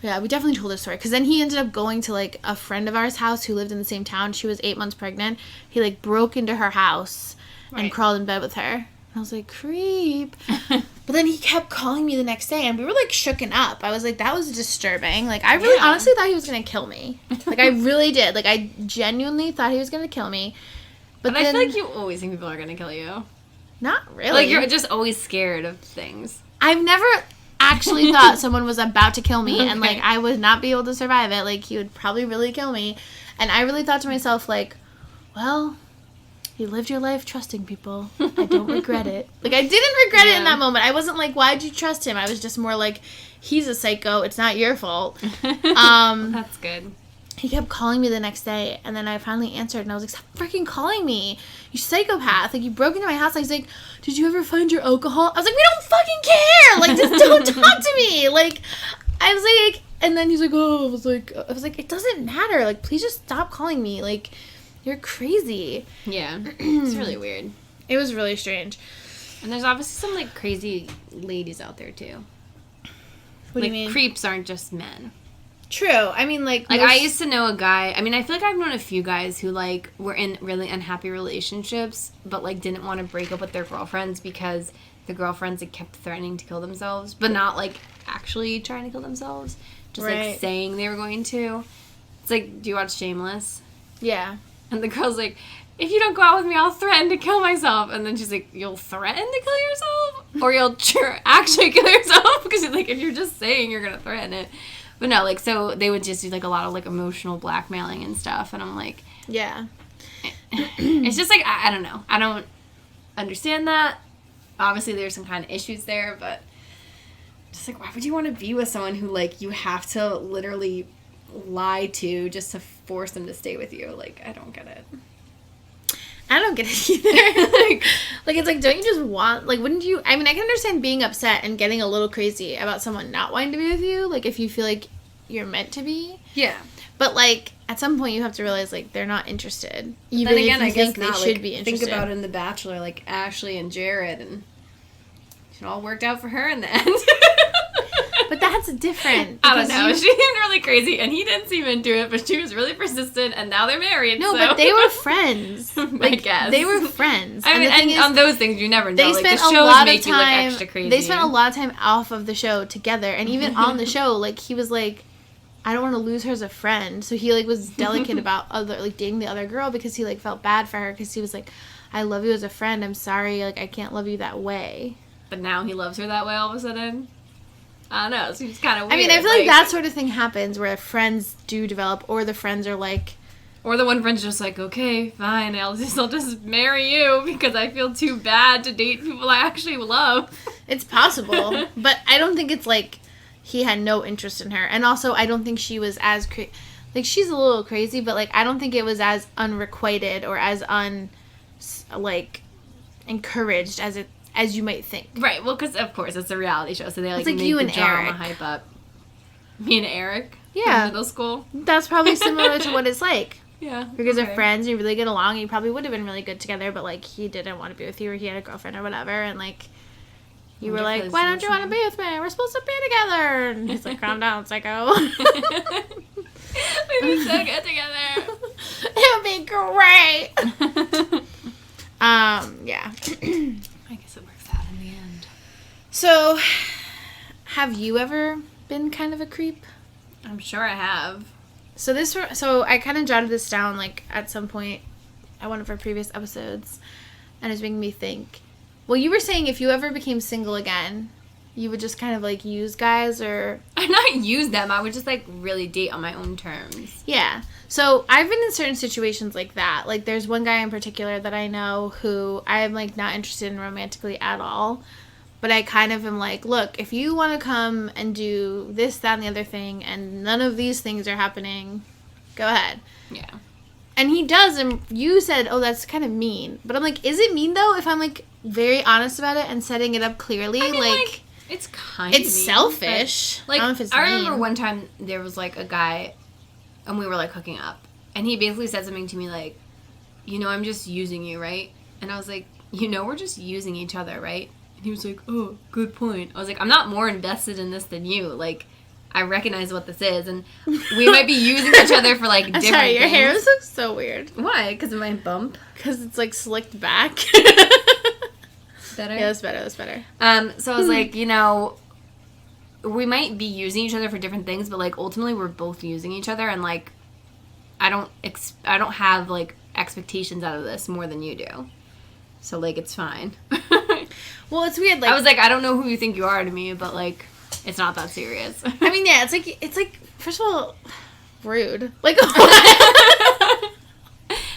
Yeah, we definitely told this story. Because then he ended up going to, like, a friend of ours' house who lived in the same town. She was 8 months pregnant. He, like, broke into her house and crawled in bed with her. And I was like, creep. But then he kept calling me the next day, and we were, like, shooken up. I was like, that was disturbing. Like, I really honestly thought he was going to kill me. Like, I really did. Like, I genuinely thought he was going to kill me. But I feel like you always think people are going to kill you. Not really. Like, you're just always scared of things. I've never actually thought someone was about to kill me, and, like, I would not be able to survive it. Like, he would probably really kill me. And I really thought to myself, like, well, you lived your life trusting people. I don't regret it. Like, I didn't regret it in that moment. I wasn't like, why'd you trust him? I was just more like, he's a psycho. It's not your fault. That's good. He kept calling me the next day, and then I finally answered, and I was like, stop freaking calling me. You psychopath. Like, you broke into my house. He's like, did you ever find your alcohol? I was like, we don't fucking care. Like, just don't talk to me. Like, I was like, and then he's like, oh, I was like, it doesn't matter. Like, please just stop calling me. Like, you're crazy. Yeah. It's really weird. It was really strange. And there's obviously some, like, crazy ladies out there, too. What do you mean? Creeps aren't just men. True. I mean, like... I used to know a guy... I mean, I feel like I've known a few guys who, like, were in really unhappy relationships, but, like, didn't want to break up with their girlfriends because the girlfriends, like, kept threatening to kill themselves, but not, like, actually trying to kill themselves. Just, like, saying they were going to. It's like, do you watch Shameless? Yeah. And the girl's like, if you don't go out with me, I'll threaten to kill myself. And then she's like, you'll threaten to kill yourself? Or you'll actually kill yourself? Because, like, if you're just saying you're going to threaten it. But no, like, so they would just do, like, a lot of, like, emotional blackmailing and stuff. And I'm like... Yeah. It's just, like, I don't know. I don't understand that. Obviously, there's some kind of issues there, but... Just, like, why would you want to be with someone who, like, you have to literally lie to just to force them to stay with you? Like, I don't get it. I don't get it either. like, it's like, don't you just want, like, wouldn't you, I mean, I can understand being upset and getting a little crazy about someone not wanting to be with you, like, if you feel like you're meant to be. Yeah. But, like, at some point you have to realize, like, they're not interested. Even then again, if you I guess think not. they should be interested. Think about it in The Bachelor, like, Ashley and Jared, and it all worked out for her in the end. But that's different. I don't know. She seemed really crazy, and he didn't seem into it, but she was really persistent, and now they're married. No, so. but they were friends. Like, I guess. They were friends. I mean, and on those things, you never know. They like, spent the shows a lot make of you look time. extra crazy. They spent a lot of time off of the show together, and even on the show, like, he was like, I don't want to lose her as a friend. So he, like, was delicate about dating the other girl because he, like, felt bad for her because he was like, I love you as a friend. I'm sorry. Like, I can't love you that way. But now he loves her that way all of a sudden? I don't know. It seems kind of weird. I mean, I feel like that sort of thing happens where friends do develop, or the friends are like... Or the one friend's just like, okay, fine, I'll just marry you because I feel too bad to date people I actually love. It's possible. But I don't think it's like he had no interest in her. And also, I don't think she was as... like, she's a little crazy, but, like, I don't think it was as unrequited or as encouraged as you might think. Right, well, because, of course, it's a reality show, so they, like, make you the and drama Eric. hype up. Me and Eric? Yeah. In middle school? That's probably similar to what it's like. Yeah. Because they're friends and you really get along, and you probably would have been really good together, but, like, he didn't want to be with you, or he had a girlfriend or whatever, and, like, you were like, why don't you want to be with me? We're supposed to be together. And he's like, calm down, psycho. We'd be so good together. It would be great. Yeah. I guess it works out in the end. So, have you ever been kind of a creep? I'm sure I have. So I kind of jotted this down, like, at some point at one of our previous episodes, and it was making me think. Well, you were saying if you ever became single again, you would just kind of, like, use guys, or... I'd not use them. I would just, like, really date on my own terms. Yeah. So I've been in certain situations like that. Like, there's one guy in particular that I know who I'm, like, not interested in romantically at all. But I kind of am like, look, if you want to come and do this, that, and the other thing, and none of these things are happening, go ahead. Yeah. And he does, and you said, oh, that's kind of mean. But I'm like, is it mean, though, if I'm, like, very honest about it and setting it up clearly? I mean, like it's kind of it's selfish. Like, I don't know if it's I remember mean. one time there was, like, a guy, and we were, like, hooking up. And he basically said something to me like, you know, I'm just using you, right? And I was like, you know, we're just using each other, right? And he was like, oh, good point. I was like, I'm not more invested in this than you. Like, I recognize what this is, and we might be using each other for like different Sorry, your things. hair looks so weird. Why? Because of my bump? Because it's like slicked back. Better? Yeah, that's better. That's better. So I was like, you know, we might be using each other for different things, but like ultimately we're both using each other, and like I don't have like expectations out of this more than you do. So like it's fine. Well, it's weird. Like I was like, I don't know who you think you are to me, but like it's not that serious. I mean, yeah, it's like first of all, rude. Like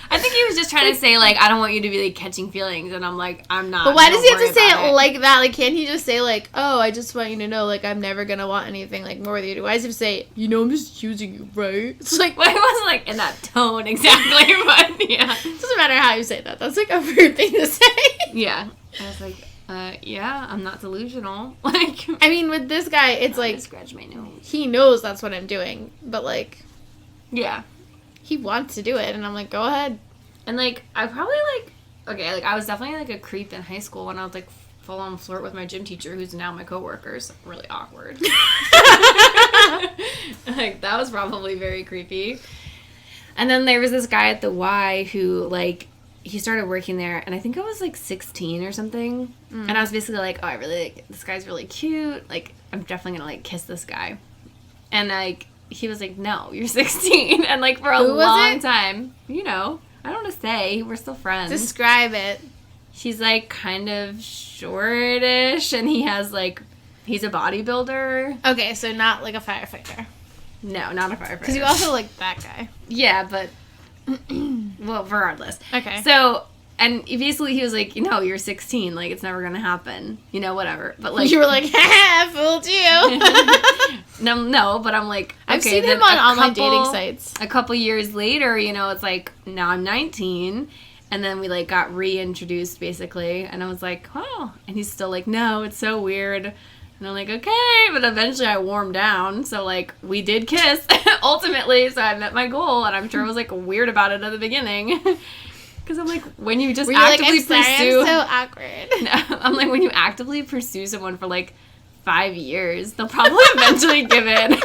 I think he was just trying to say like I don't want you to be like catching feelings, and I'm like I'm not. But why does he have Don't to say worry it about like that? Like, can't he just say like, "Oh, I just want you to know, like, I'm never gonna want anything like more with you"? Why does he have to say, "You know, I'm just using you, right?" It's like, Well, it wasn't like in that tone exactly, but yeah. It doesn't matter how you say that. That's like a rude thing to say. Yeah. I was like, yeah, I'm not delusional. Like, I mean, with this guy, it's like scratch my nose. he knows that's what I'm doing, but like Yeah. he wants to do it, and I'm like, go ahead. And like, I probably like, okay, like I was definitely like a creep in high school when I was like full on flirt with my gym teacher, who's now my coworker. So really awkward. Like that was probably very creepy. And then there was this guy at the Y who like he started working there, and I think I was like 16 or something. And I was basically like, oh, I really like this guy's really cute. Like I'm definitely gonna like kiss this guy. And like he was like, no, you're 16. And like for a Who was long it? time, you know, I don't want to say we're still friends. Describe it. She's like kind of shortish, and he has like he's a bodybuilder. Okay, so not like a firefighter. No, not a firefighter. Because you also like that guy. Yeah, but well, regardless. Okay. So, and basically he was like, you know, you're 16, like it's never gonna happen, you know, whatever. But like you were like, ha, fooled you. no, but I'm like, okay, I've seen then him on a online couple- dating sites. A couple years later, you know, it's like now I'm 19. And then we like got reintroduced basically, and I was like, oh, and he's still like, no, it's so weird. And I'm like, okay, but eventually I warmed down, so like we did kiss ultimately, so I met my goal, and I'm sure I was like weird about it at the beginning, because I'm like, when you just Were you like, actively I'm sorry, pursue, I'm so awkward. I'm like, when you actively pursue someone for like 5 years, they'll probably eventually give in.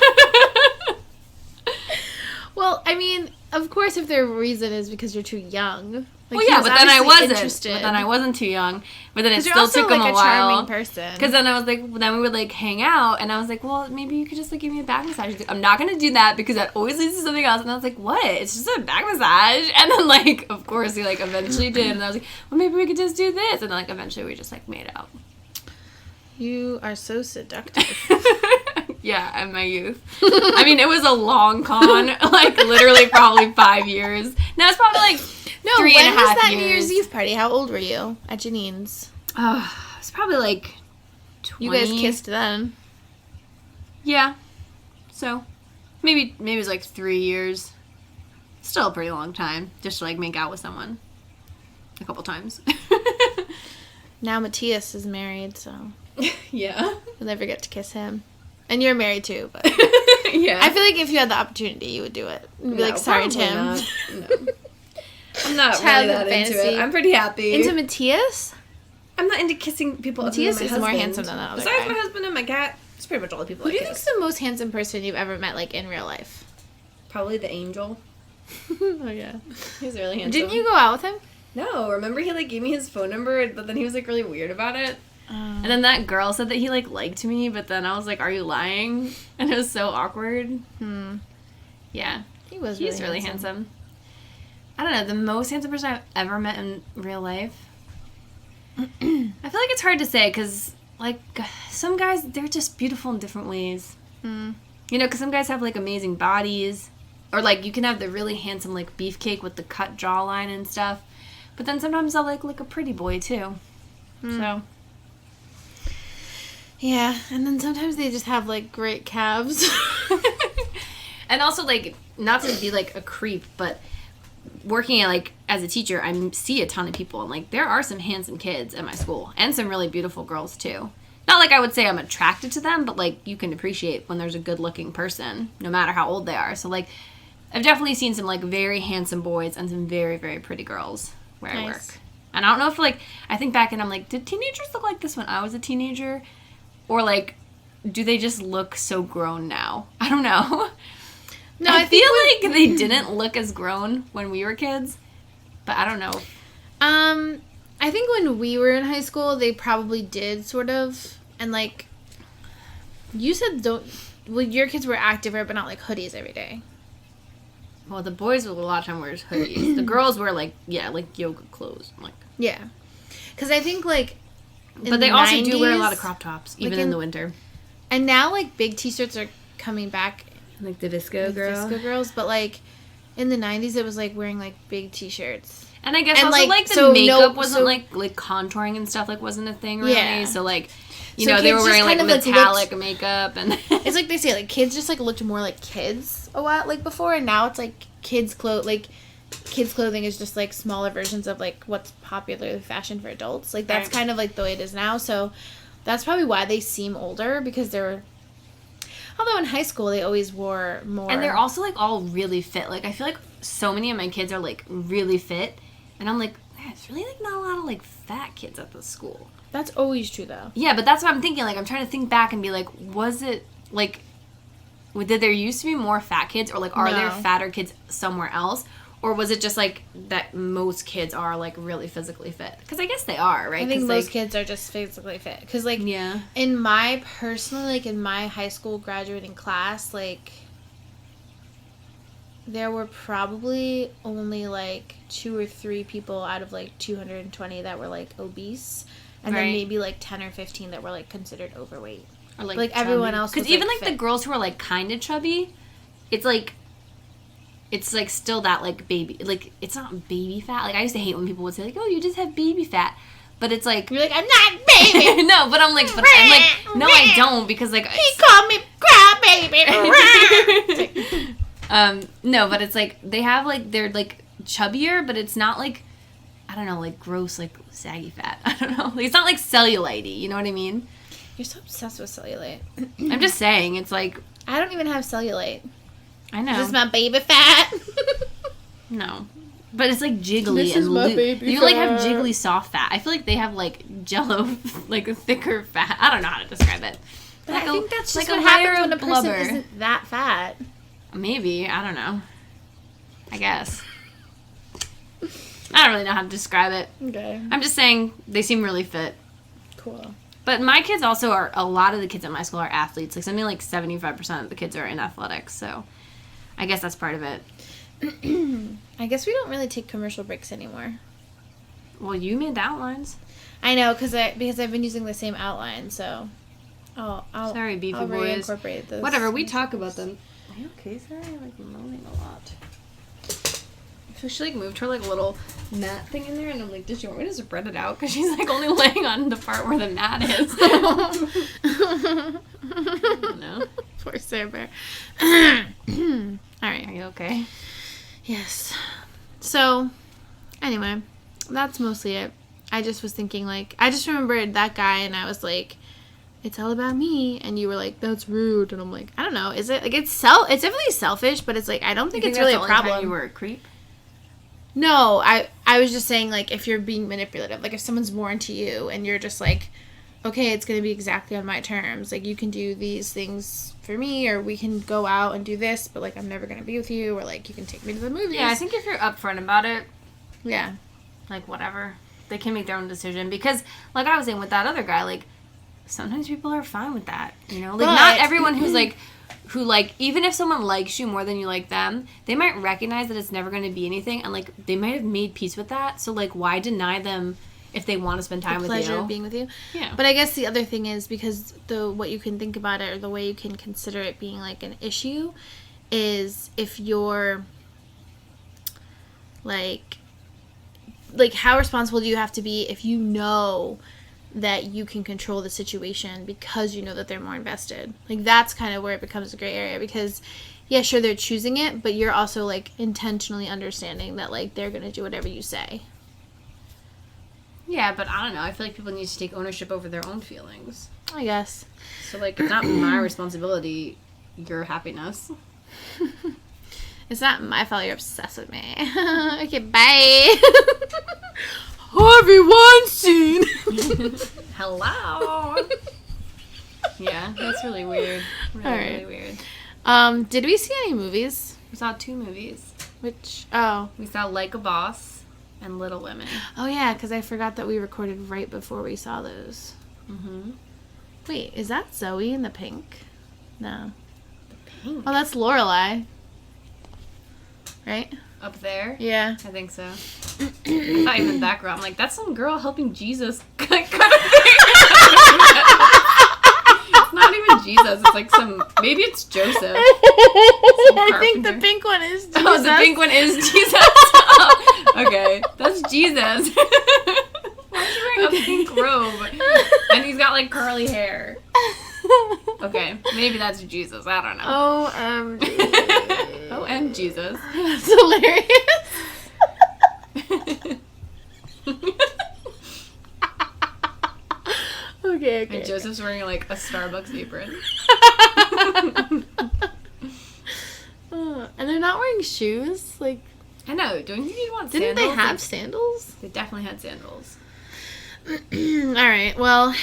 Well, I mean, of course, if their reason is because you're too young. Like, Well, he yeah, was but then I obviously wasn't. interested. But then I wasn't too young. But then it 'Cause you're still also, took like, him a a while. charming person. Because then I was like, then we would like hang out, and I was like, well, maybe you could just like give me a back massage. He's like, I'm not gonna do that because that always leads to something else. And I was like, what? It's just a back massage. And then like, of course, he like eventually did, and I was like, well, maybe we could just do this. And then like eventually we just like made out. You are so seductive. Yeah, in my youth. I mean, it was a long con, like literally probably 5 years. No, it's probably like No, 3.5 when was that years. New Year's Eve party? How old were you at Janine's? It's probably like 20. You guys kissed then. Yeah. So, maybe it was like 3 years. Still a pretty long time just to like make out with someone. A couple times. Now Matthias is married, so Yeah. you'll never get to kiss him. And you're married too, but Yeah. I feel like if you had the opportunity, you would do it. You'd be like, sorry, Tim. No. I'm not really Childhood that into fantasy. it. I'm pretty happy. Into Matthias? I'm not into kissing people other Matthias than my is more husband. handsome than that other Besides guy. my husband and my cat, it's pretty much all the people Who I do you kiss. think's the most handsome person you've ever met, like, in real life? Probably the angel. Oh, yeah. He's really handsome. Didn't you go out with him? No, remember he like gave me his phone number, but then he was like really weird about it. And then that girl said that he like liked me, but then I was like, "Are you lying?" And it was so awkward. Yeah, He was he's really handsome. I don't know, the most handsome person I've ever met in real life. I feel like it's hard to say because like some guys they're just beautiful in different ways. You know, because some guys have like amazing bodies, or like you can have the really handsome like beefcake with the cut jawline and stuff. But then sometimes I'll like a pretty boy too. So. Yeah, and then sometimes they just have, like, great calves. And also, like, not to be, like, a creep, but working, like, as a teacher, I see a ton of people. And, like, there are some handsome kids at my school. And some really beautiful girls, too. Not like I would say I'm attracted to them, but, like, you can appreciate when there's a good-looking person, no matter how old they are. So, like, I've definitely seen some, like, very handsome boys and some very, very pretty girls where I work. And I don't know if, like, I think back and I'm like, did teenagers look like this when I was a teenager? Or, like, do they just look so grown now? I don't know. No, I feel like they didn't look as grown when we were kids, but I don't know. I think when we were in high school, they probably did sort of, and like, you said your kids were active, right, but not like hoodies every day. Well, the boys will a lot of time wear hoodies. The girls wear like yoga clothes. Like, yeah, because I think like, but they also 90s, do wear a lot of crop tops, even like in the winter. And now like big t-shirts are coming back. Like the Visco girls, but like in the 90s it was like wearing like big t-shirts. And I guess and also like the makeup wasn't like contouring and stuff like wasn't a thing really. Yeah. So like you know they were wearing like metallic makeup and it's like they say like kids just like looked more like kids a lot like before, and now it's like kids clothing is just like smaller versions of like what's popular fashion for adults. Like that's kind of like the way it is now. So that's probably why they seem older, because they're. Although in high school they always wore more. And they're also like all really fit. Like I feel like so many of my kids are like really fit, and I'm like, there's really like not a lot of like fat kids at the school. That's always true though. Yeah, but that's what I'm thinking. Like I'm trying to think back and be like, was it like, did there used to be more fat kids, or like are there fatter kids somewhere else? Or was it just, like, that most kids are, like, really physically fit? Because I guess they are, right? I think most kids are just physically fit. Because, like, yeah. in my high school graduating class, like, there were probably only, like, 2 or 3 people out of, like, 220 that were, like, obese. And then maybe, like, 10 or 15 that were, like, considered overweight. Or, like everyone else was, because even, like, the girls who are, like, kind of chubby, it's, like... It's, like, still that, like, baby... Like, it's not baby fat. Like, I used to hate when people would say, like, oh, you just have baby fat. But it's, like... You're like, I'm not baby! No, but I'm like... no, I don't, because, like... He called me crybaby! No, but it's, like, they have, like... They're, like, chubbier, but it's not, like... I don't know, like, gross, like, saggy fat. I don't know. Like, it's not, like, cellulite-y. You know what I mean? You're so obsessed with cellulite. I'm just saying. It's, like... I don't even have cellulite. I know. Is this my baby fat? No. But it's like jiggly this and is my baby You fat. like have jiggly soft fat. I feel like they have like jello, like thicker fat. I don't know how to describe it. But like I think that's just like what a happens layer when a of person blubber. isn't that fat. Maybe. I don't know. I guess. I don't really know how to describe it. Okay. I'm just saying they seem really fit. Cool. But my kids also are, a lot of the kids at my school are athletes. Like something like 75% of the kids are in athletics. So I guess that's part of it. I guess we don't really take commercial breaks anymore. Well, you made the outlines. I know, because I've been using the same outline, so I'll Sorry, beefy I'll boys. reincorporate those. Whatever, we talk about them. Are you okay, Sarah? You're like moaning a lot. So she like moved her like little mat thing in there, and I'm like, did you want me to spread it out? Because she's like only laying on the part where the mat is. No. Poor Sarah Bear. All right. Are you okay? Yes. So, anyway, that's mostly it. I just was thinking, like, I just remembered that guy, and I was like, it's all about me, and you were like, that's rude, and I'm like, I don't know, is it? Like, it's definitely selfish, but it's like, I don't think it's really a problem. Time you were a creep? No, I was just saying, like, if you're being manipulative, like, if someone's more into you, and you're just like, okay, it's going to be exactly on my terms, like, you can do these things for me, or we can go out and do this, but, like, I'm never going to be with you, or, like, you can take me to the movies. Yeah, I think if you're upfront about it, yeah, like, whatever, they can make their own decision, because, like I was saying with that other guy, like, sometimes people are fine with that, you know? Like, not everyone who, even if someone likes you more than you like them, they might recognize that it's never going to be anything, and, like, they might have made peace with that, so, like, why deny them if they want to spend time with you? The pleasure of being with you. Yeah. But I guess the other thing is, because what you can think about it, or the way you can consider it being, like, an issue, is if you're, like, how responsible do you have to be if you know that you can control the situation because you know that they're more invested? Like, that's kind of where it becomes a gray area, because, yeah, sure, they're choosing it, but you're also, like, intentionally understanding that, like, they're going to do whatever you say. Yeah, but I don't know. I feel like people need to take ownership over their own feelings. I guess. So, like, it's not my responsibility, your happiness. It's not my fault you're obsessed with me. Okay, bye. Harvey Weinstein. Hello. Yeah, that's really weird. Really, All right. really weird. Did we see any movies? We saw 2 movies. Which, oh. We saw Like a Boss and Little Women. Oh, yeah, because I forgot that we recorded right before we saw those. Mm-hmm. Wait, is that Zoe in the pink? No. Pink? Oh, that's Lorelai. Right? Up there? Yeah. I think so. I thought even in the background, I'm like, that's some girl helping Jesus kind of thing. It's not even Jesus. It's like maybe it's Joseph. I think the pink one is Jesus. Oh, the pink one is Jesus. Okay, that's Jesus. Why is he wearing a pink robe? And he's got like curly hair. Okay, maybe that's Jesus. I don't know. OMG. OM Jesus. That's hilarious. Okay. And Joseph's wearing like a Starbucks apron. And they're not wearing shoes? Like, I know. Don't you think you'd want didn't sandals? they have sandals? They definitely had sandals. Alright, well,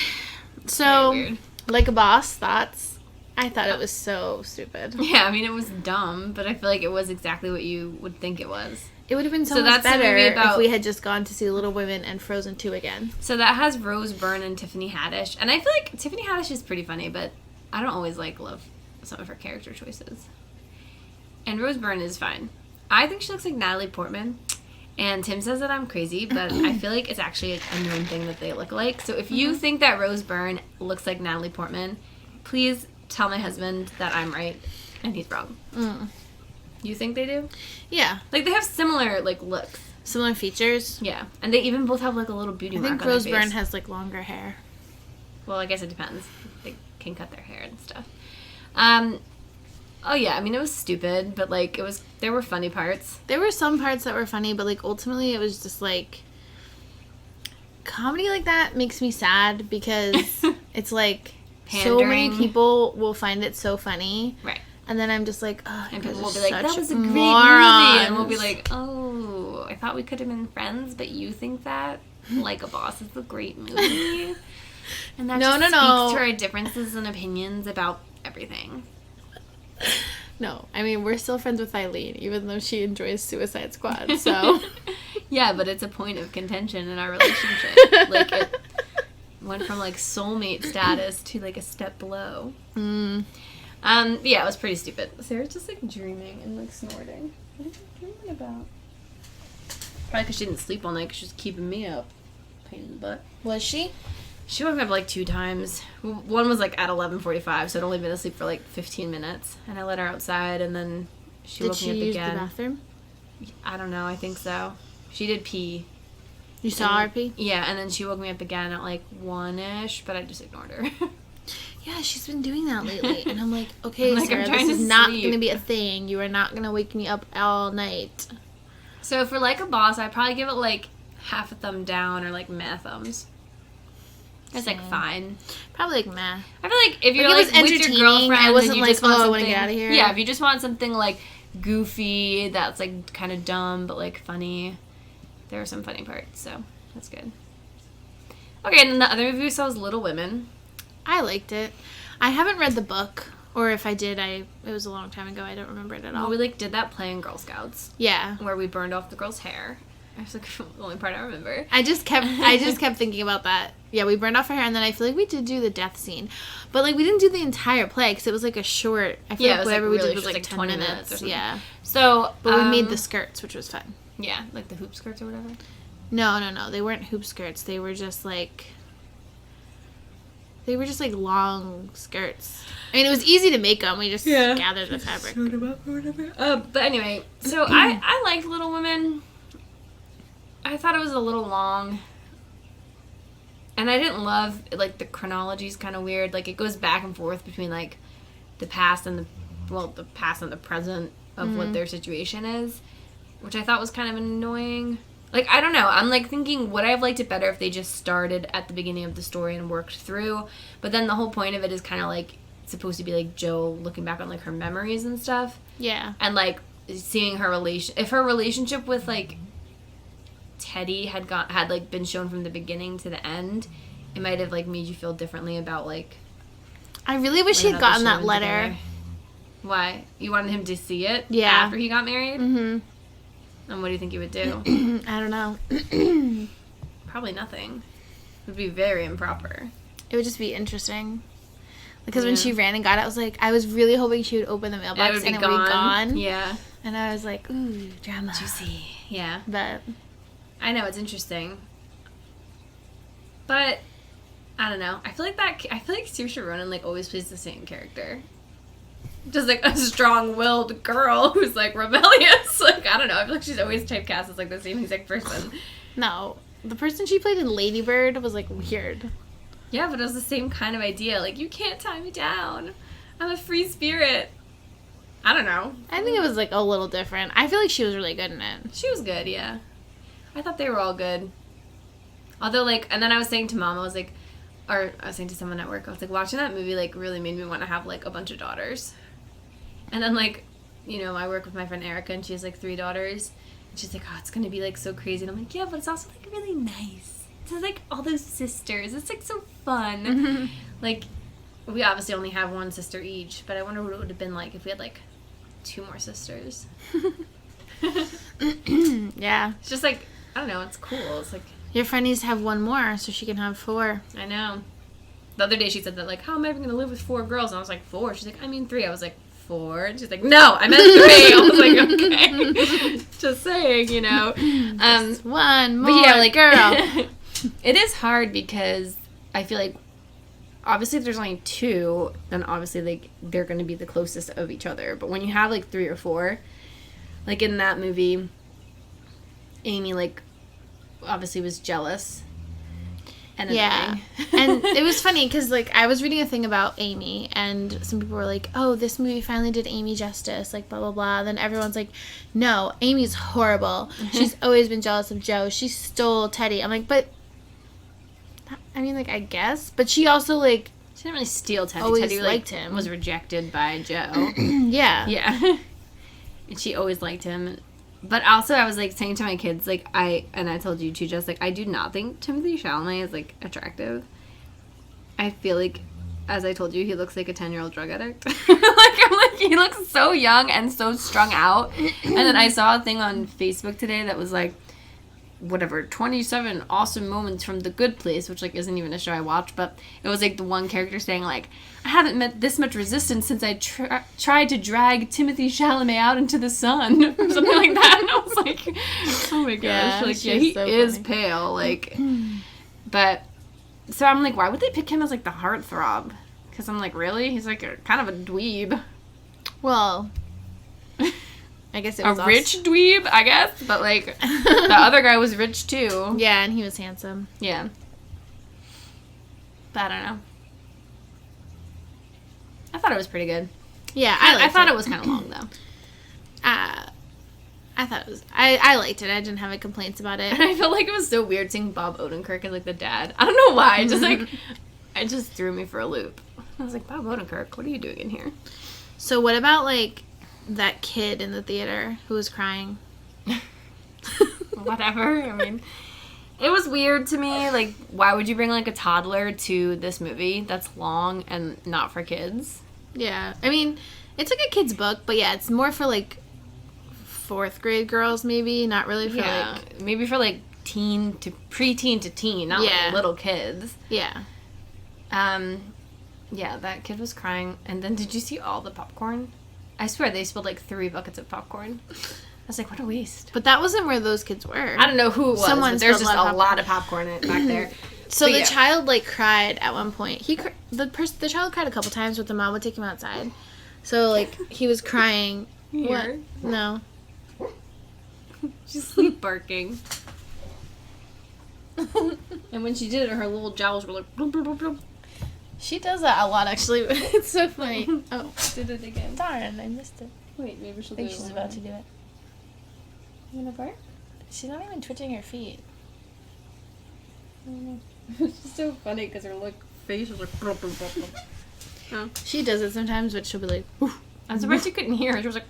so, Very weird. Like a Boss, thoughts? I thought it was so stupid. Yeah, I mean, it was dumb, but I feel like it was exactly what you would think it was. It would have been so So much that's the better movie if about- we had just gone to see Little Women and Frozen 2 again. So that has Rose Byrne and Tiffany Haddish. And I feel like Tiffany Haddish is pretty funny, but I don't always love some of her character choices. And Rose Byrne is fine. I think she looks like Natalie Portman. And Tim says that I'm crazy, but I feel like it's actually a known thing that they look alike. So if you think that Rose Byrne looks like Natalie Portman, please tell my husband that I'm right and he's wrong. You think they do? Yeah. Like, they have similar, like, looks. Similar features. Yeah. And they even both have, like, a little beauty I mark think on their Rose face. Byrne has, like, longer hair. Well, I guess it depends. They can cut their hair and stuff. Oh, yeah. I mean, it was stupid, but, like, there were funny parts. There were some parts that were funny, but, like, ultimately it was just, like... Comedy like that makes me sad because it's, like... So many Pandering. people will find it so funny. Right. And then I'm just like, oh, And you people guys will are be like, that such was a great morons. movie. And we'll be like, oh, I thought we could have been friends, but you think that Like a Boss is a great movie. And that No, just no, no. speaks to our differences and opinions about everything. No, I mean, we're still friends with Eileen, even though she enjoys Suicide Squad, so. Yeah, but it's a point of contention in our relationship. Like, it went from, like, soulmate status to, like, a step below. Mm. Yeah, it was pretty stupid. Sarah's just, like, dreaming and, like, snorting. What are you dreaming about? Probably because she didn't sleep all night because she was keeping me up. Pain in the butt. Was she? She woke me up, like, 2 times. One was, like, at 11:45, so I'd only been asleep for, like, 15 minutes. And I let her outside, and then she Did woke she me up use again. the bathroom? I don't know, I think so. She did pee. You saw her pee? Yeah, and then she woke me up again at, like, 1-ish, but I just ignored her. Yeah, she's been doing that lately. And I'm like, okay, Like, I'm Sarah, trying this to is not sleep. going to be a thing. You are not going to wake me up all night. So for Like a Boss, I'd probably give it, like, half a thumb down or, like, meh thumbs. It's, like, Same. fine. Probably like meh. I feel like if you're, Like, it like, was with your entertaining. girlfriend, I wasn't and you like, just want oh, I something... wanna get outta here. Yeah, if you just want something, like, goofy, that's, like, kind of dumb, but, like, funny. There are some funny parts, so that's good. Okay, and then the other movie we saw was Little Women. I liked it. I haven't read the book. Or if I did, it was a long time ago. I don't remember it at all. Well, we, like, did that play in Girl Scouts, Yeah. where we burned off the girl's hair. That's, like, the only part I remember. I just kept thinking about that. Yeah, we burned off her hair, and then I feel like we did do the death scene, but like we didn't do the entire play because it was like a short. I feel Yeah, like it was, whatever like, we really did was short, like like 10 20 minutes. minutes or something. Yeah, So, but we made the skirts, which was fun. Yeah, like the hoop skirts or whatever. No, they weren't hoop skirts. They were just like long skirts. I mean, it was easy to make them. We just gathered the fabric. Sewed them up or whatever. But anyway, so I liked Little Women. I thought it was a little long. And I didn't love, like, the chronology's kind of weird. Like, it goes back and forth between, like, the past and the past and the present of what their situation is. Which I thought was kind of annoying. Like, I don't know. I'm, like, thinking, would I have liked it better if they just started at the beginning of the story and worked through? But then the whole point of it is kind of, like, supposed to be, like, Joe looking back on, like, her memories and stuff. Yeah. And, like, seeing her if her relationship with, like, Teddy had like, been shown from the beginning to the end, it might have, like, made you feel differently about, like... I really wish he had gotten that letter. Together. Why? You wanted him to see it? Yeah. After he got married? Mm-hmm. And what do you think he would do? I don't know. Probably nothing. It would be very improper. It would just be interesting. Because when she ran and got it, I was like, I was really hoping she would open the mailbox and it would be gone. Yeah. And I was like, ooh, drama. Juicy. Yeah. But I know, it's interesting. But I don't know. I feel like Saoirse Ronan like always plays the same character. Just like a strong-willed girl who's like rebellious. Like, I don't know. I feel like she's always typecast as like the same exact person. no. The person she played in Lady Bird was like weird. Yeah, but it was the same kind of idea. Like, you can't tie me down. I'm a free spirit. I don't know. I think it was like a little different. I feel like she was really good in it. She was good, yeah. I thought they were all good. Although, like, and then I was saying to Mom, I was saying to someone at work, I was like, watching that movie, like, really made me want to have, like, a bunch of daughters. And then, like, you know, I work with my friend Erica, and she has, like, 3 daughters. And she's like, oh, it's going to be, like, so crazy. And I'm like, yeah, but it's also, like, really nice. It's, like, all those sisters. It's, like, so fun. Mm-hmm. Like, we obviously only have 1 sister each, but I wonder what it would have been like if we had, like, 2 more sisters. Yeah. It's just, like, I don't know, it's cool. It's, like... Your friend needs to have 1 more so she can have 4. I know. The other day she said that, like, how am I ever going to live with 4 girls? And I was like, 4. She's like, I mean 3. I was like, 4. And she's like, no, I meant 3. I was like, okay. Just saying, you know. Just 1 more but yeah, like, girl. It is hard because I feel like, obviously if there's only 2, then obviously, like, they're going to be the closest of each other. But when you have, like, 3 or 4, like, in that movie, Amy, like, obviously was jealous. And yeah. And it was funny because, like, I was reading a thing about Amy, and some people were like, oh, this movie finally did Amy justice, like, blah, blah, blah. And then everyone's like, no, Amy's horrible. She's always been jealous of Joe. She stole Teddy. I'm like, but, I mean, like, I guess. But she also, like... She didn't really steal Teddy. Always Teddy, liked like, him. was rejected by Joe. Yeah. Yeah. And she always liked him. But also, I was, like, saying to my kids, like, I told you too, just, like, I do not think Timothée Chalamet is, like, attractive. I feel like, as I told you, he looks like a 10-year-old drug addict. I'm like, he looks so young and so strung out. And then I saw a thing on Facebook today that was, like, whatever, 27 awesome moments from The Good Place, which, like, isn't even a show I watch, but it was, like, the one character saying, like, I haven't met this much resistance since I tried to drag Timothée Chalamet out into the sun, or something like that, and I was like, oh my gosh, like, yeah, he so is funny. Pale, like, but, so I'm like, why would they pick him as, like, the heartthrob? Because I'm like, really? He's, like, kind of a dweeb. Well... I guess it was rich dweeb, I guess, but, like, the other guy was rich, too. Yeah, and he was handsome. Yeah. But I don't know. I thought it was pretty good. Yeah, I thought it was kind of long, though. I thought it was... I liked it. I didn't have any complaints about it. And I felt like it was so weird seeing Bob Odenkirk as, like, the dad. I don't know why. Just, like, it just threw me for a loop. I was like, Bob Odenkirk, what are you doing in here? So what about, like... that kid in the theater who was crying? Whatever. I mean, it was weird to me. Like, why would you bring, like, a toddler to this movie that's long and not for kids? Yeah. I mean, it's like a kid's book, but yeah, it's more for, like, 4th grade girls, maybe. Not really for, like... Maybe for, like, preteen to teen, not, like, little kids. Yeah. Yeah, that kid was crying. And then did you see all the popcorn? I swear they spilled, like, 3 buckets of popcorn. I was like, what a waste. But that wasn't where those kids were. I don't know who it was, but there's just a lot of popcorn back there. So the child, like, cried at one point. The child cried a couple times, but the mom would take him outside. So, like, he was crying. Here? What? No. She's sleep barking. And when she did it, her little jowls were like... Bloop, bloop, bloop, bloop. She does that a lot, actually. It's so funny. Oh, did it again. Darn, I missed it. Wait, maybe she'll I think she's about to do it. You gonna bark? She's not even twitching her feet. It's so funny because her face is like... Bloop, bloop, bloop, bloop. Oh. She does it sometimes, but she'll be like... Oof. I'm surprised you couldn't hear her. She was like...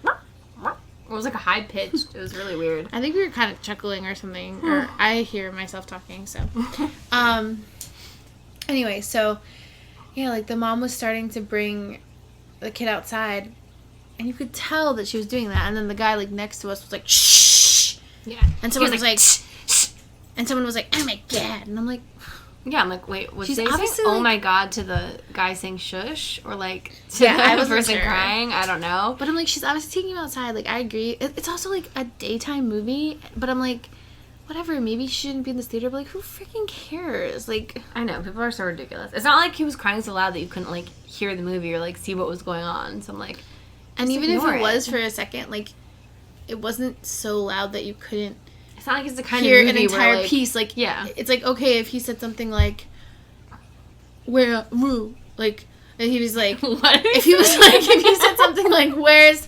It was like a high pitched. It was really weird. I think we were kind of chuckling or something. Or I hear myself talking, so... Anyway, so... Yeah, like the mom was starting to bring the kid outside, and you could tell that she was doing that. And then the guy like next to us was like, shh. Yeah. And someone was like, shh. And someone was like, oh my god. And I'm like, yeah, I'm like, wait, was She's they obviously, saying, oh like- my god, to the guy saying shush? Or like, to Yeah, I the wasn't person sure. crying? I don't know. but I'm like, she's obviously taking him outside. Like, I agree. It's also like a daytime movie, but I'm like, whatever. Maybe she shouldn't be in this theater. But like, who freaking cares? Like, I know, people are so ridiculous. It's not like he was crying so loud that you couldn't like hear the movie or like see what was going on. So I'm like, and just even if ignore it it. was for a second, like, it wasn't so loud that you couldn't it's not like it's the kind hear of an movie entire where like, piece. Like, yeah. it's like, okay, if he said something like, where, Rue, like, and he was like, What? if he was like, if he said something like, where's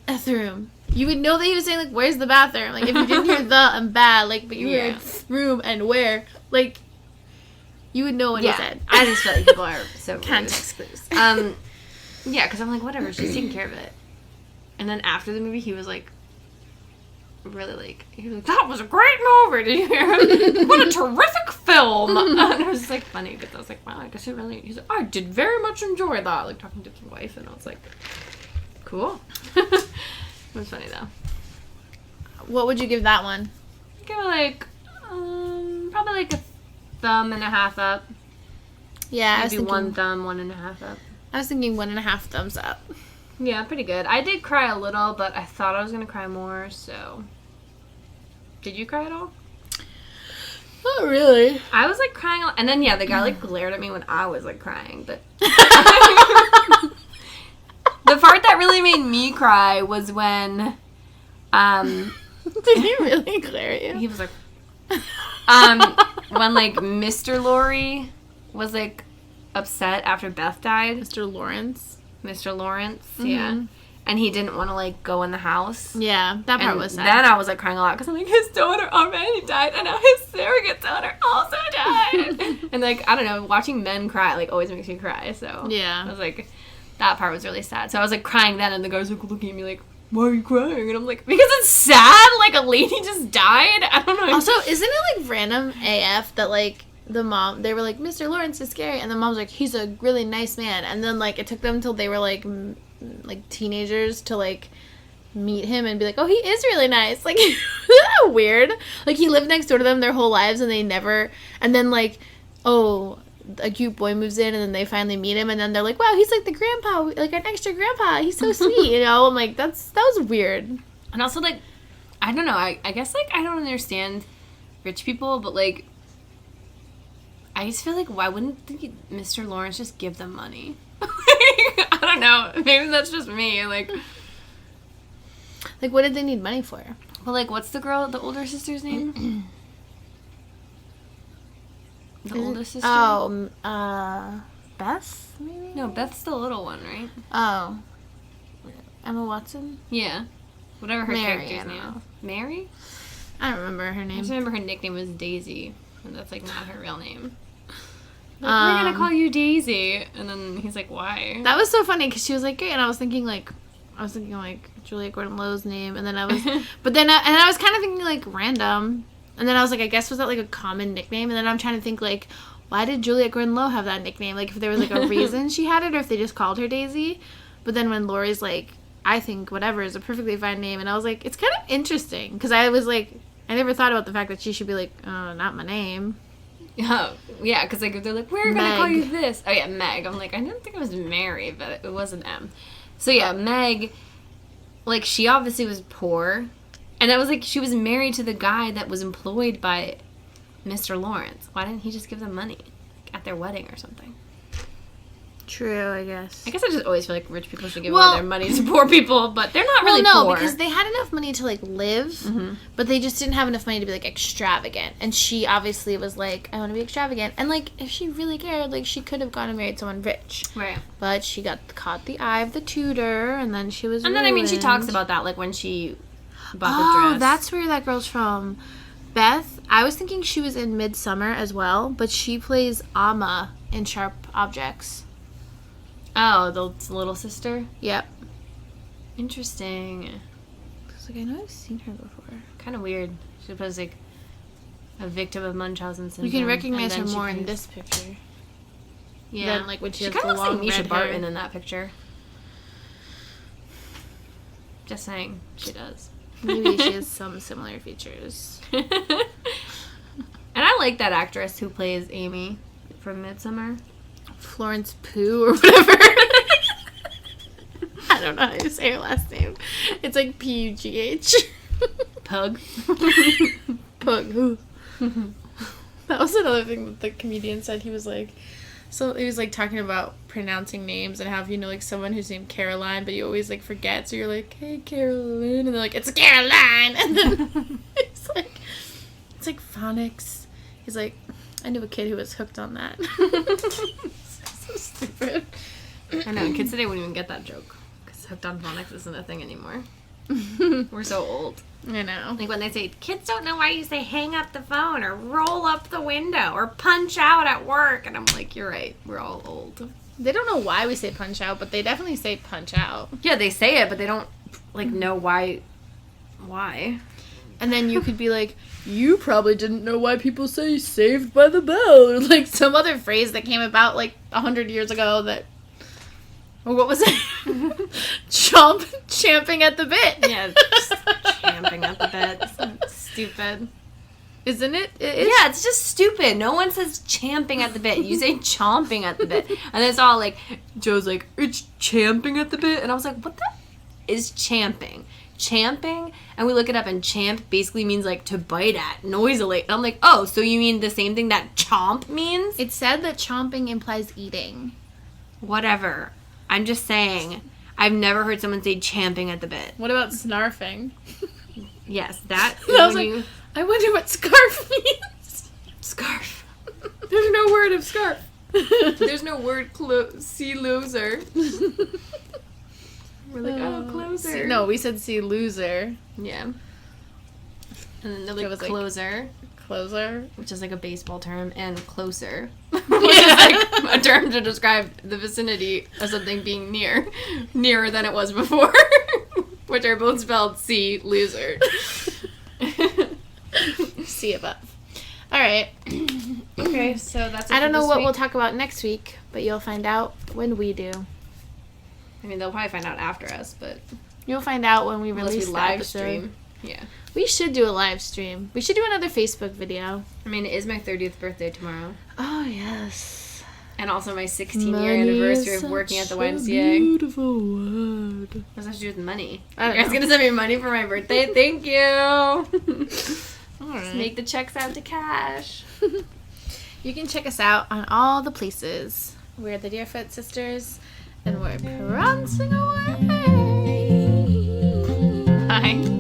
bathroom, you would know that he was saying like, where's the bathroom? Like, if you didn't hear the and bad, like, but you Yeah. heard room and where, like, you would know what he said. I just feel like people are so rude. Context clues. Yeah, because I'm like, whatever, she's taking care of it. And then after the movie, he was like, really like, he was like, that was a great movie. Did you hear him? What a terrific film. And it was just like funny because I was like, wow, I guess he really, he's like, I did very much enjoy that. Like talking to his wife, and I was like, cool. It was funny though. What would you give that one? Give it like, probably like a thumb and a half up. Yeah, I was Maybe thinking, 1 thumb, 1.5 up. I was thinking 1.5 thumbs up. Yeah, pretty good. I did cry a little, but I thought I was gonna cry more, so. Did you cry at all? Not really. I was like crying, and then yeah, the guy like glared at me when I was like crying, but. The part that really made me cry was when, Did he really glare at you? he was like, when like Mr. Laurie was like upset after Beth died, Mr. Lawrence. Mr. Lawrence, yeah, and he didn't want to like go in the house. Yeah, that part And was sad. then I was like crying a lot because I'm like, his daughter already died, and now his surrogate daughter also died. And like, I don't know, watching men cry like always makes me cry. So Yeah. I was like, that part was really sad. So I was like crying then, and the guy was like looking at me like, why are you crying? And I'm like, because it's sad. Like a lady just died. I don't know. Also, isn't it like random AF that like the mom, they were like, Mr. Lawrence is scary, and the mom's like, he's a really nice man, and then like it took them until they were like like teenagers to like meet him and be like, oh, he is really nice. Like, isn't that weird? Like, he lived next door to them their whole lives, and they never, and then like, oh, a cute boy moves in, and then they finally meet him, and then they're like, wow, he's like the grandpa, like an extra grandpa, he's so sweet, you know. I'm like, that was weird. And also like, I don't know. I guess like I don't understand rich people, but like, I just feel like why wouldn't Mr. Lawrence just give them money? I don't know. Maybe that's just me. Like, Like, what did they need money for? well, like, what's the girl, the older sister's name? The older sister? Oh, Beth, maybe? No, Beth's the little one, right? Oh. Emma Watson? Yeah. Whatever her Mary, I character's don't name. know. Mary? I don't remember her I name. just remember her nickname was Daisy, and that's like not her real name. Like, we're gonna call you Daisy, and then he's like, "Why?" That was so funny because she was like, great, and I was thinking like Juliette Gordon-Lowe's name, and then I was, but then I was kind of thinking like random, and then I was like, I guess was that like a common nickname, and then I'm trying to think like, why did Juliette Gordon-Lowe have that nickname? Like if there was like a reason she had it, or if they just called her Daisy. But then when Lori's like, I think whatever is a perfectly fine name, and I was like, it's kind of interesting because I was like, I never thought about the fact that she should be like, oh, not my name. Oh, yeah, because like they're like, we're gonna call Meg. you this. Oh yeah, Meg. I'm like, I didn't think it was Mary, but it was an M. So yeah, Meg. Like she obviously was poor, and that was like she was married to the guy that was employed by Mr. Lawrence. Why didn't he just give them money like, at their wedding or something? True, I guess. I guess I just always feel like rich people should give Well- away their money to poor people, but they're not really well, no, poor. because they had enough money to like live, but they just didn't have enough money to be like extravagant. And she obviously was like, I want to be extravagant. And like, if she really cared, like she could have gone and married someone rich. Right. But she caught the eye of the tutor, and then she was. And then I mean, she talks ruined. about that like when she bought Oh, the dress. that's where that girl's from. Beth. I was thinking she was in Midsummer as well, but she plays Amma in Sharp Objects. Oh, the little sister. Yep. Interesting. I was like, I know I've seen her before. Kind of weird. She plays like a victim of Munchausen syndrome. You can recognize her and then she more in plays- this picture. than like when she has kind the of looks long like Misha red Barton hair. in that picture. Just saying, she does. Maybe she has some similar features. And I like that actress who plays Amy from Midsommar. Florence Pugh or whatever. I don't know how to say her last name. It's like Pugh. Pug. Pug. That was another thing that the comedian said. He was like, so he was like talking about pronouncing names and how if you know like someone who's named Caroline, but you always like forget, so you're like, hey Caroline, and they're like, it's Caroline, and then it's like phonics. He's like, I knew a kid who was hooked on that. So stupid. I know, kids today wouldn't even get that joke. Because hooked on phonics isn't a thing anymore. We're so old. I know. Like when they say, kids don't know why you say hang up the phone or roll up the window or punch out at work. And I'm like, you're right. We're all old. They don't know why we say punch out, but they definitely say punch out. Yeah, they say it, but they don't like know why. Why? And then you could be like, you probably didn't know why people say saved by the bell. Or like some other phrase that came about like 100 years ago that... Or what was it? Champing at the bit. Yeah, just champing at the bit. Stupid. Isn't it? Yeah, it's just stupid. No one says champing at the bit. You say chomping at the bit. And it's all like, Joe's like, it's champing at the bit. And I was like, what the is champing? Champing? And we look it up, and champ basically means like to bite at, noisily. And I'm like, oh, so you mean the same thing that chomp means? It said that chomping implies eating. Whatever. I'm just saying. I've never heard someone say champing at the bit. What about snarfing? Yes, that. I was like, I wonder what scarf means. Scarf. There's no word of scarf. There's no word see loser. We're like, oh, closer. No, we said see loser. Yeah. And then they're like, was like, closer. Closer. Which is like a baseball term, and closer. Which is like a term to describe the vicinity of something being nearer than it was before. Which are both spelled C, loser. See above. All right. Okay, so that's it I don't for know this what week. we'll talk about next week, but you'll find out when we do. I mean, they'll probably find out after us, but You'll find out when we unless release we the live episode. stream. Yeah. We should do a live stream. We should do another Facebook video. I mean, it is my 30th birthday tomorrow. Oh, yes. And also my 16-year anniversary of working at the YMCA. Beautiful word. What does that have to do with money? I don't You guys know. gonna send me money for my birthday? Thank you! All Just right. make the checks out to cash. You can check us out on all the places. We're the Deerfoot Sisters, and we're prancing away. Bye.